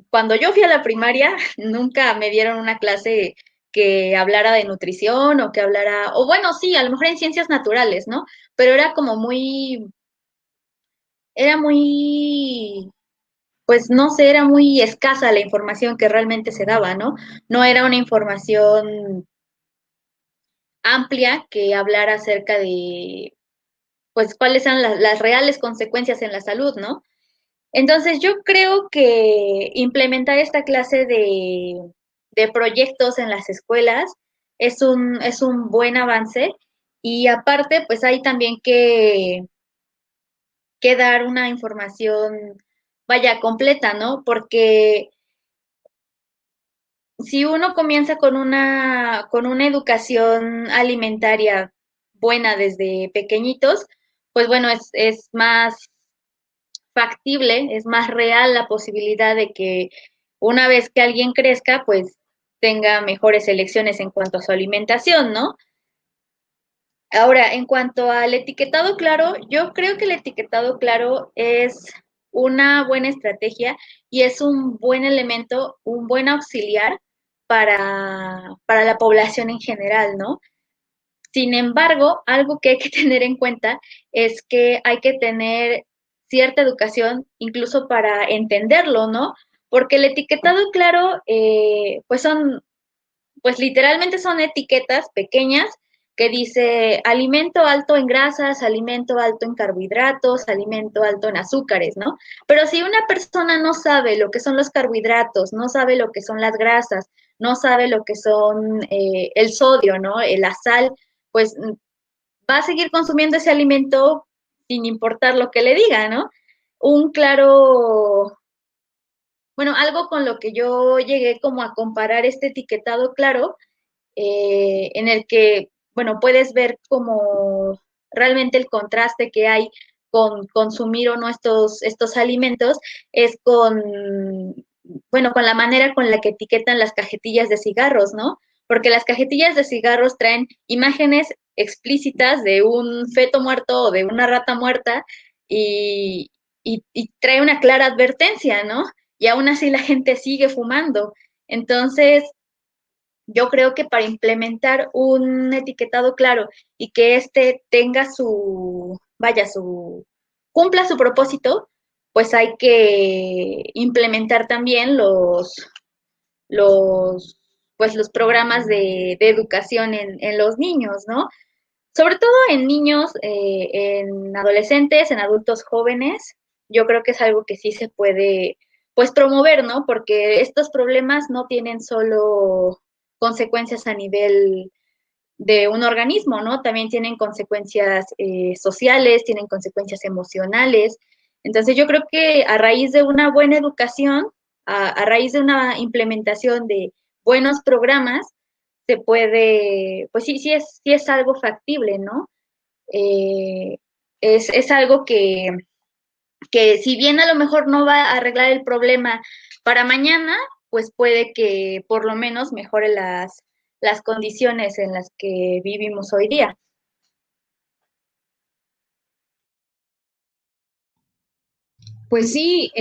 cuando yo fui a la primaria, nunca me dieron una clase que hablara de nutrición o que hablara, o bueno, sí, a lo mejor en ciencias naturales, ¿no? Pero era como era muy, pues no sé, era muy escasa la información que realmente se daba, ¿no? No era una información amplia que hablara acerca de, pues, cuáles eran las reales consecuencias en la salud, ¿no? Entonces, yo creo que implementar esta clase de proyectos en las escuelas es un buen avance, y aparte, pues hay también que dar una información, vaya, completa, ¿no? Porque si uno comienza con una educación alimentaria buena desde pequeñitos, pues bueno, es más factible, es más real la posibilidad de que una vez que alguien crezca, pues tenga mejores elecciones en cuanto a su alimentación, ¿no? Ahora, en cuanto al etiquetado claro, yo creo que el etiquetado claro es una buena estrategia y es un buen elemento, un buen auxiliar para la población en general, ¿no? Sin embargo, algo que hay que tener en cuenta es que hay que tener cierta educación incluso para entenderlo, ¿no? Porque el etiquetado claro, pues literalmente son etiquetas pequeñas que dice alimento alto en grasas, alimento alto en carbohidratos, alimento alto en azúcares, ¿no? Pero si una persona no sabe lo que son los carbohidratos, no sabe lo que son las grasas, no sabe lo que son el sodio, ¿no? La sal, pues va a seguir consumiendo ese alimento sin importar lo que le diga, ¿no? Un claro, bueno, algo con lo que yo llegué como a comparar este etiquetado claro, en el que, bueno, puedes ver como realmente el contraste que hay con consumir o no estos alimentos, es bueno, con la manera con la que etiquetan las cajetillas de cigarros, ¿no? Porque las cajetillas de cigarros traen imágenes explícitas de un feto muerto o de una rata muerta, y, y trae una clara advertencia, ¿no? Y aún así la gente sigue fumando. Entonces, yo creo que para implementar un etiquetado claro y que éste tenga cumpla su propósito, pues hay que implementar también los programas de educación en los niños, ¿no? Sobre todo en niños, en adolescentes, en adultos jóvenes, yo creo que es algo que sí se puede, pues, promover, ¿no? Porque estos problemas no tienen solo consecuencias a nivel de un organismo, ¿no? También tienen consecuencias sociales, tienen consecuencias emocionales. Entonces yo creo que a raíz de una buena educación, a raíz de una implementación de buenos programas, se puede, pues sí, sí es algo factible, ¿no? Eh, es algo que si bien a lo mejor no va a arreglar el problema para mañana, pues puede que por lo menos mejore las condiciones en las que vivimos hoy día. Pues sí,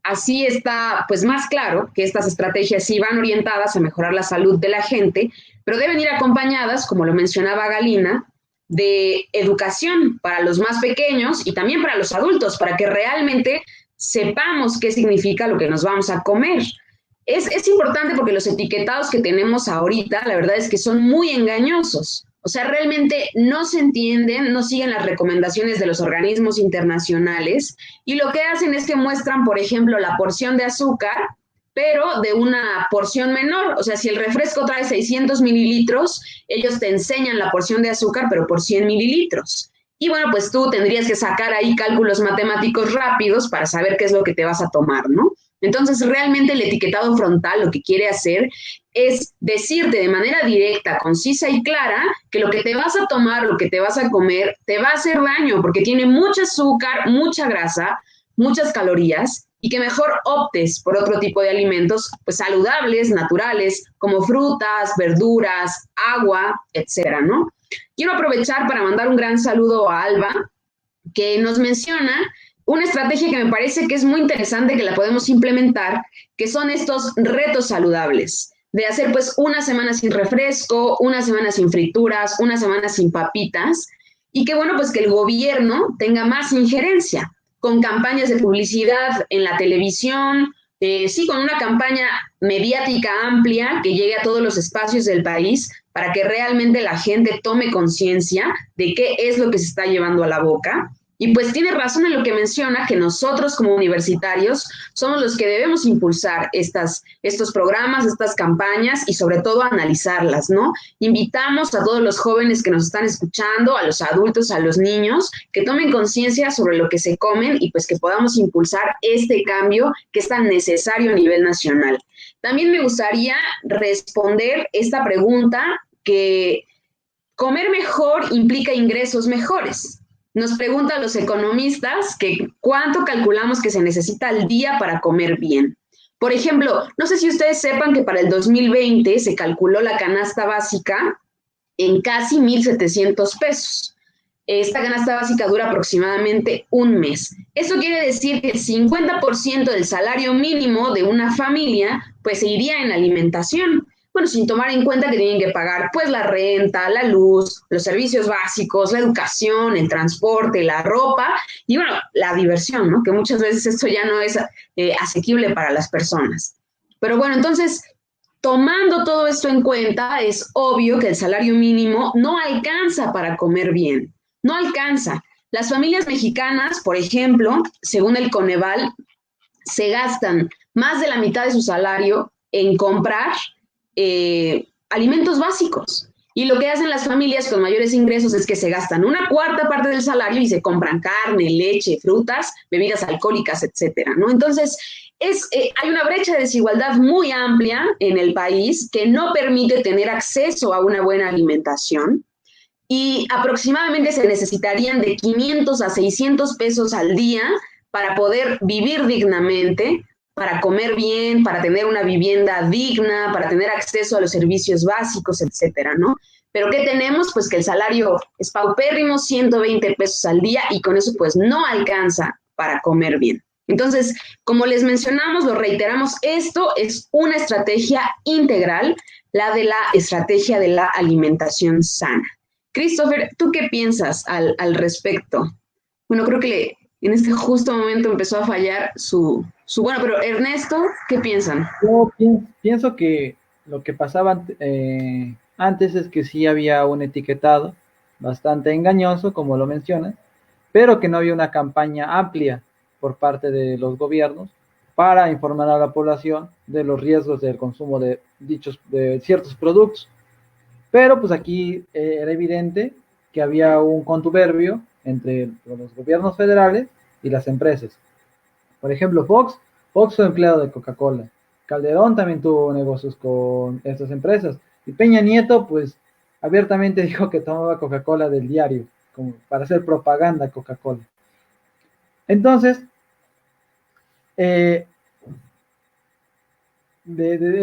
así está pues más claro que estas estrategias sí van orientadas a mejorar la salud de la gente, pero deben ir acompañadas, como lo mencionaba Galina, de educación para los más pequeños y también para los adultos, para que realmente sepamos qué significa lo que nos vamos a comer. Es importante porque los etiquetados que tenemos ahorita, la verdad es que son muy engañosos. O sea, realmente no se entienden, no siguen las recomendaciones de los organismos internacionales, y lo que hacen es que muestran, por ejemplo, la porción de azúcar, pero de una porción menor. O sea, si el refresco trae 600 mililitros, ellos te enseñan la porción de azúcar, pero por 100 mililitros. Y bueno, pues tú tendrías que sacar ahí cálculos matemáticos rápidos para saber qué es lo que te vas a tomar, ¿no? Entonces, realmente el etiquetado frontal lo que quiere hacer es decirte de manera directa, concisa y clara que lo que te vas a tomar, lo que te vas a comer, te va a hacer daño porque tiene mucho azúcar, mucha grasa, muchas calorías y que mejor optes por otro tipo de alimentos pues saludables, naturales, como frutas, verduras, agua, etcétera, ¿no? Quiero aprovechar para mandar un gran saludo a Alba, que nos menciona una estrategia que me parece que es muy interesante, que la podemos implementar, que son estos retos saludables, de hacer pues una semana sin refresco, una semana sin frituras, una semana sin papitas, y que bueno, pues que el gobierno tenga más injerencia, con campañas de publicidad en la televisión, sí, con una campaña mediática amplia que llegue a todos los espacios del país para que realmente la gente tome conciencia de qué es lo que se está llevando a la boca. Y pues tiene razón en lo que menciona, que nosotros como universitarios somos los que debemos impulsar estos programas, estas campañas y sobre todo analizarlas, ¿no? Invitamos a todos los jóvenes que nos están escuchando, a los adultos, a los niños, que tomen conciencia sobre lo que se comen y pues que podamos impulsar este cambio que es tan necesario a nivel nacional. También me gustaría responder esta pregunta, que comer mejor implica ingresos mejores. Nos preguntan los economistas que cuánto calculamos que se necesita al día para comer bien. Por ejemplo, no sé si ustedes sepan que para el 2020 se calculó la canasta básica en casi 1,700 pesos. Esta canasta básica dura aproximadamente un mes. Eso quiere decir que el 50% del salario mínimo de una familia pues se iría en alimentación. Bueno, sin tomar en cuenta que tienen que pagar pues la renta, la luz, los servicios básicos, la educación, el transporte, la ropa y bueno, la diversión, ¿no? Que muchas veces esto ya no es asequible para las personas. Pero bueno, entonces, tomando todo esto en cuenta, es obvio que el salario mínimo no alcanza para comer bien, no alcanza. Las familias mexicanas, por ejemplo, según el Coneval, se gastan más de la mitad de su salario en comprar alimentos básicos. Y lo que hacen las familias con mayores ingresos es que se gastan una cuarta parte del salario y se compran carne, leche, frutas, bebidas alcohólicas, etcétera, ¿no? Entonces, hay una brecha de desigualdad muy amplia en el país que no permite tener acceso a una buena alimentación y aproximadamente se necesitarían de 500 a 600 pesos al día para poder vivir dignamente, para comer bien, para tener una vivienda digna, para tener acceso a los servicios básicos, etcétera, ¿no? Pero ¿qué tenemos? Pues que el salario es paupérrimo, 120 pesos al día, y con eso pues no alcanza para comer bien. Entonces, como les mencionamos, lo reiteramos, esto es una estrategia integral, la de la estrategia de la alimentación sana. Christopher, ¿tú qué piensas al respecto? Bueno, creo que en este justo momento empezó a fallar bueno, pero Ernesto, ¿qué piensan? Yo pienso que lo que pasaba antes es que sí había un etiquetado bastante engañoso, como lo mencionas, pero que no había una campaña amplia por parte de los gobiernos para informar a la población de los riesgos del consumo de ciertos productos. Pero pues aquí era evidente que había un contubernio entre los gobiernos federales y las empresas. Por ejemplo, Fox fue empleado de Coca-Cola. Calderón también tuvo negocios con estas empresas. Y Peña Nieto, pues, abiertamente dijo que tomaba Coca-Cola del diario, como para hacer propaganda a Coca-Cola. Entonces, de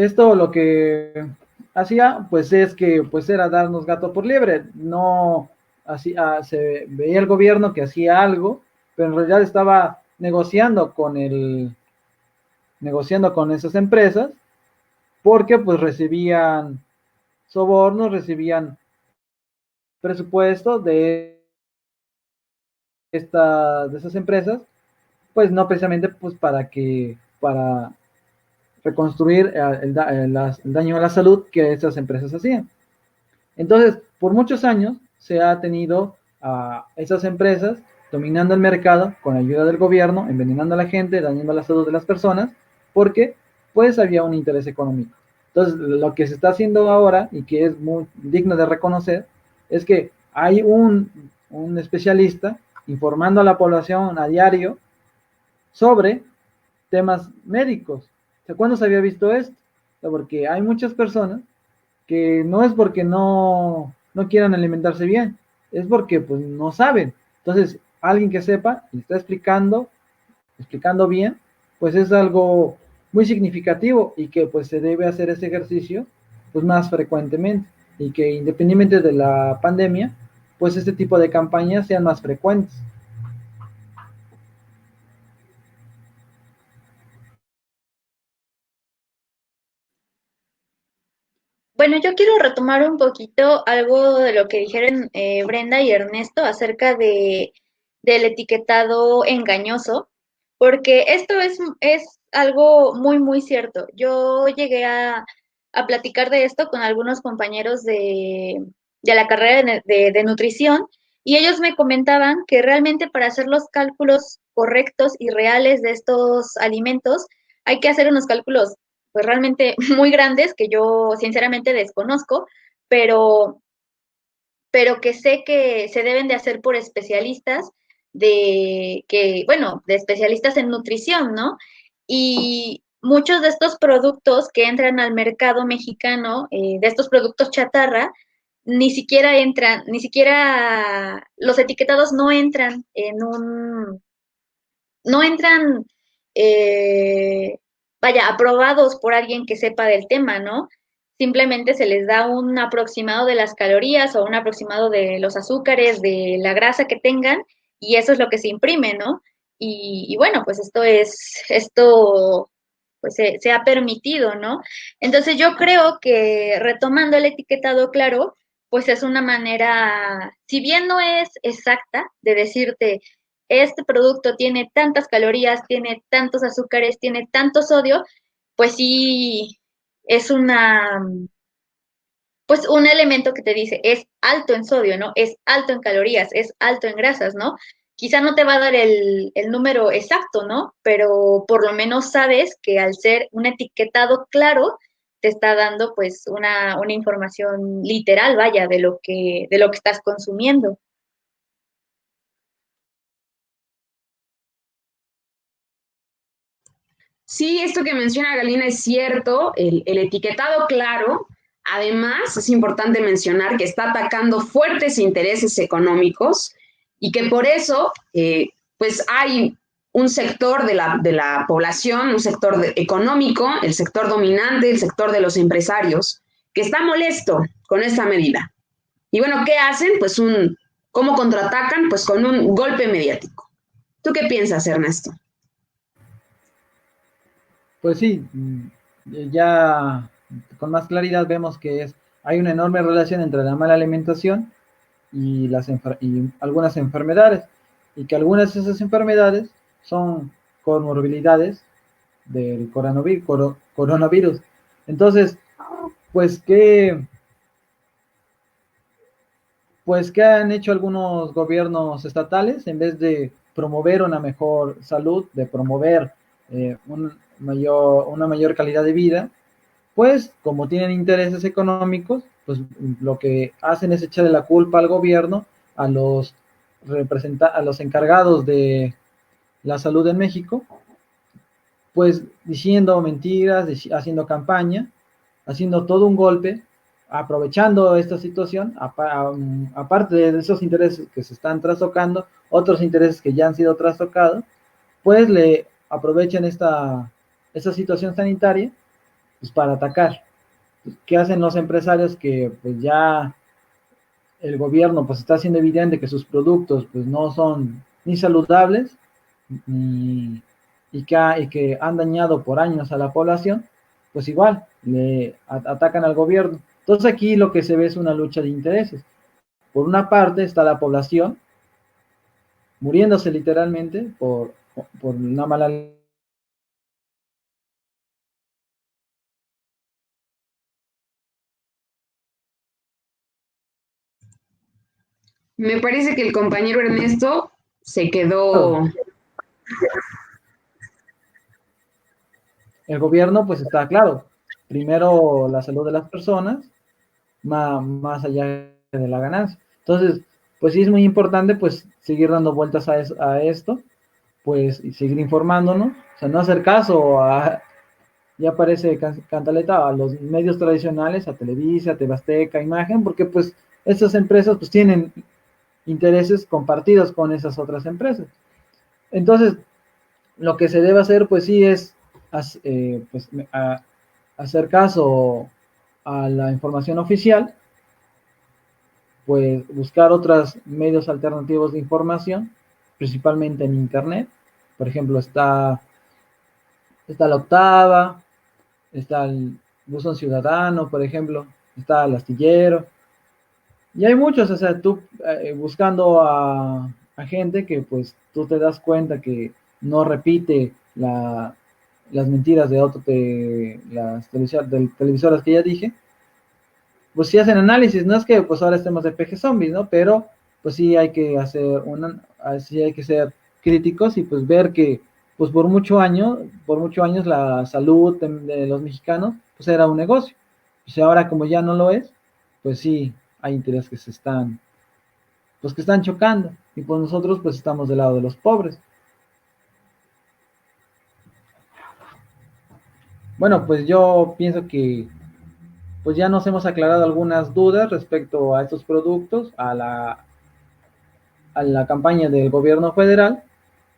esto lo que hacía, pues, es que, pues, era darnos gato por liebre. No, se veía el gobierno que hacía algo, pero en realidad estaba negociando con esas empresas, porque pues recibían sobornos, recibían presupuesto de esas empresas, pues no precisamente pues para reconstruir el daño a la salud que esas empresas hacían. Entonces, por muchos años se ha tenido a esas empresas dominando el mercado con la ayuda del gobierno, envenenando a la gente, dañando la salud de las personas, porque pues había un interés económico. Entonces, lo que se está haciendo ahora, y que es muy digno de reconocer, es que hay un especialista informando a la población a diario sobre temas médicos. O sea, ¿cuándo se había visto esto? O sea, porque hay muchas personas que no es porque no quieran alimentarse bien, es porque pues no saben. Entonces, alguien que sepa le está explicando explicando bien, pues es algo muy significativo y que pues se debe hacer ese ejercicio pues más frecuentemente y que independientemente de la pandemia, pues este tipo de campañas sean más frecuentes. Bueno, yo quiero retomar un poquito algo de lo que dijeron Brenda y Ernesto acerca del etiquetado engañoso, porque esto es algo muy, muy cierto. Yo llegué a platicar de esto con algunos compañeros de la carrera de nutrición y ellos me comentaban que realmente para hacer los cálculos correctos y reales de estos alimentos hay que hacer unos cálculos pues realmente muy grandes que yo sinceramente desconozco, pero, pero que sé que se deben de hacer por especialistas bueno, de especialistas en nutrición, ¿no? Y muchos de estos productos que entran al mercado mexicano, de estos productos chatarra, ni siquiera los etiquetados no entran no entran, eh, vaya, aprobados por alguien que sepa del tema, ¿no? Simplemente se les da un aproximado de las calorías o un aproximado de los azúcares, de la grasa que tengan, y eso es lo que se imprime, ¿no? Y bueno, pues esto pues se ha permitido, ¿no? Entonces yo creo que retomando el etiquetado claro, pues es una manera, si bien no es exacta, de decirte, este producto tiene tantas calorías, tiene tantos azúcares, tiene tanto sodio, pues sí es pues un elemento que te dice, es alto en sodio, ¿no? Es alto en calorías, es alto en grasas, ¿no? Quizá no te va a dar el número exacto, ¿no? Pero por lo menos sabes que al ser un etiquetado claro, te está dando pues una información literal, vaya, de lo que estás consumiendo. Sí, esto que menciona Galina es cierto, el etiquetado claro. Además, es importante mencionar que está atacando fuertes intereses económicos y que por eso, pues hay un sector de la población, un sector económico, el sector dominante, el sector de los empresarios, que está molesto con esta medida. Y bueno, ¿qué hacen? ¿Cómo contraatacan? Pues con un golpe mediático. ¿Tú qué piensas, Ernesto? Pues sí, ya con más claridad vemos que hay una enorme relación entre la mala alimentación y, y algunas enfermedades, y que algunas de esas enfermedades son comorbilidades del coronavirus. Entonces, pues ¿qué han hecho algunos gobiernos estatales en vez de promover una mejor salud, de promover una mayor calidad de vida? Pues como tienen intereses económicos, pues lo que hacen es echarle la culpa al gobierno, a a los encargados de la salud en México, pues diciendo mentiras, haciendo campaña, haciendo todo un golpe, aprovechando esta situación, aparte de esos intereses que se están trastocando, otros intereses que ya han sido trastocados, pues le aprovechan esta situación sanitaria pues, para atacar. ¿Qué hacen los empresarios? Que pues ya el gobierno pues está haciendo evidente que sus productos pues no son ni saludables ni, y que han dañado por años a la población, pues igual le atacan al gobierno. Entonces aquí lo que se ve es una lucha de intereses. Por una parte está la población muriéndose literalmente por una mala. Me parece que el compañero Ernesto se quedó. El gobierno pues está claro, primero la salud de las personas, más allá de la ganancia. Entonces, pues sí es muy importante pues seguir dando vueltas a esto, pues y seguir informándonos, o sea, no hacer caso ya parece cantaleta a los medios tradicionales, a Televisa, a TV Azteca, Imagen, porque pues estas empresas pues tienen intereses compartidos con esas otras empresas. Entonces, lo que se debe hacer, pues sí, es hacer caso a la información oficial, pues buscar otros medios alternativos de información, principalmente en Internet. Por ejemplo, está la Octava, está el Buzón Ciudadano, por ejemplo, está el Astillero, y hay muchos, o sea, tú buscando a gente que pues tú te das cuenta que no repite las mentiras de las televisoras que ya dije, pues sí hacen análisis. No es que pues ahora estemos de peje zombies, ¿no? Pero pues sí hay que sí hay que ser críticos y pues ver que pues por muchos años la salud de los mexicanos pues era un negocio. Pues ahora como ya no lo es, pues sí hay intereses que están chocando, y pues nosotros pues estamos del lado de los pobres. Bueno, pues yo pienso que pues ya nos hemos aclarado algunas dudas respecto a estos productos, a la campaña del gobierno federal,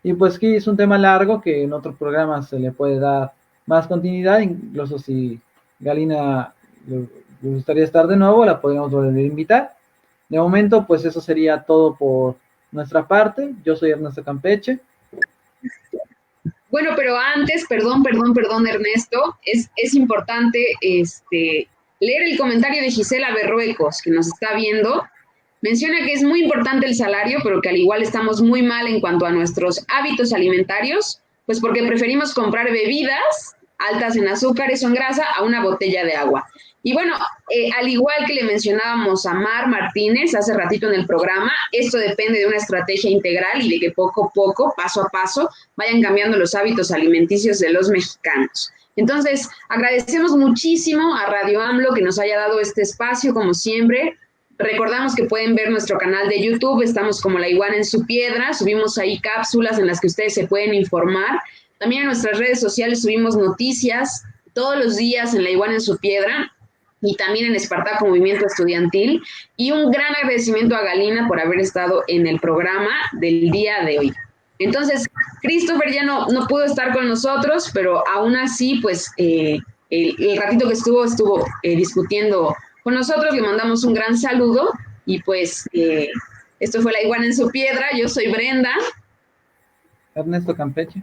y pues que es un tema largo que en otros programas se le puede dar más continuidad. Incluso si Galina le gustaría estar de nuevo, la podríamos volver a invitar. De momento, pues eso sería todo por nuestra parte. Yo soy Ernesto Campeche. Bueno, pero antes, perdón, Ernesto, es importante leer el comentario de Gisela Berruecos, que nos está viendo. Menciona que es muy importante el salario, pero que al igual estamos muy mal en cuanto a nuestros hábitos alimentarios, pues porque preferimos comprar bebidas altas en azúcares o en grasa a una botella de agua. Y bueno, al igual que le mencionábamos a Mar Martínez hace ratito en el programa, esto depende de una estrategia integral y de que poco a poco, paso a paso, vayan cambiando los hábitos alimenticios de los mexicanos. Entonces, agradecemos muchísimo a Radio AMLO que nos haya dado este espacio, como siempre. Recordamos que pueden ver nuestro canal de YouTube, estamos como La Iguana en su Piedra, subimos ahí cápsulas en las que ustedes se pueden informar. También en nuestras redes sociales subimos noticias todos los días en La Iguana en su Piedra y también en Espartaco Movimiento Estudiantil. Y un gran agradecimiento a Galina por haber estado en el programa del día de hoy. Entonces, Christopher ya no pudo estar con nosotros, pero aún así, pues, el ratito que estuvo discutiendo con nosotros, le mandamos un gran saludo y pues esto fue La Iguana en su Piedra. Yo soy Brenda. Ernesto Campeche.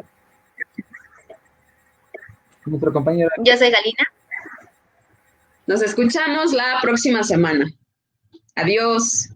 Nuestro compañero. Yo soy Galina. Nos escuchamos la próxima semana. Adiós.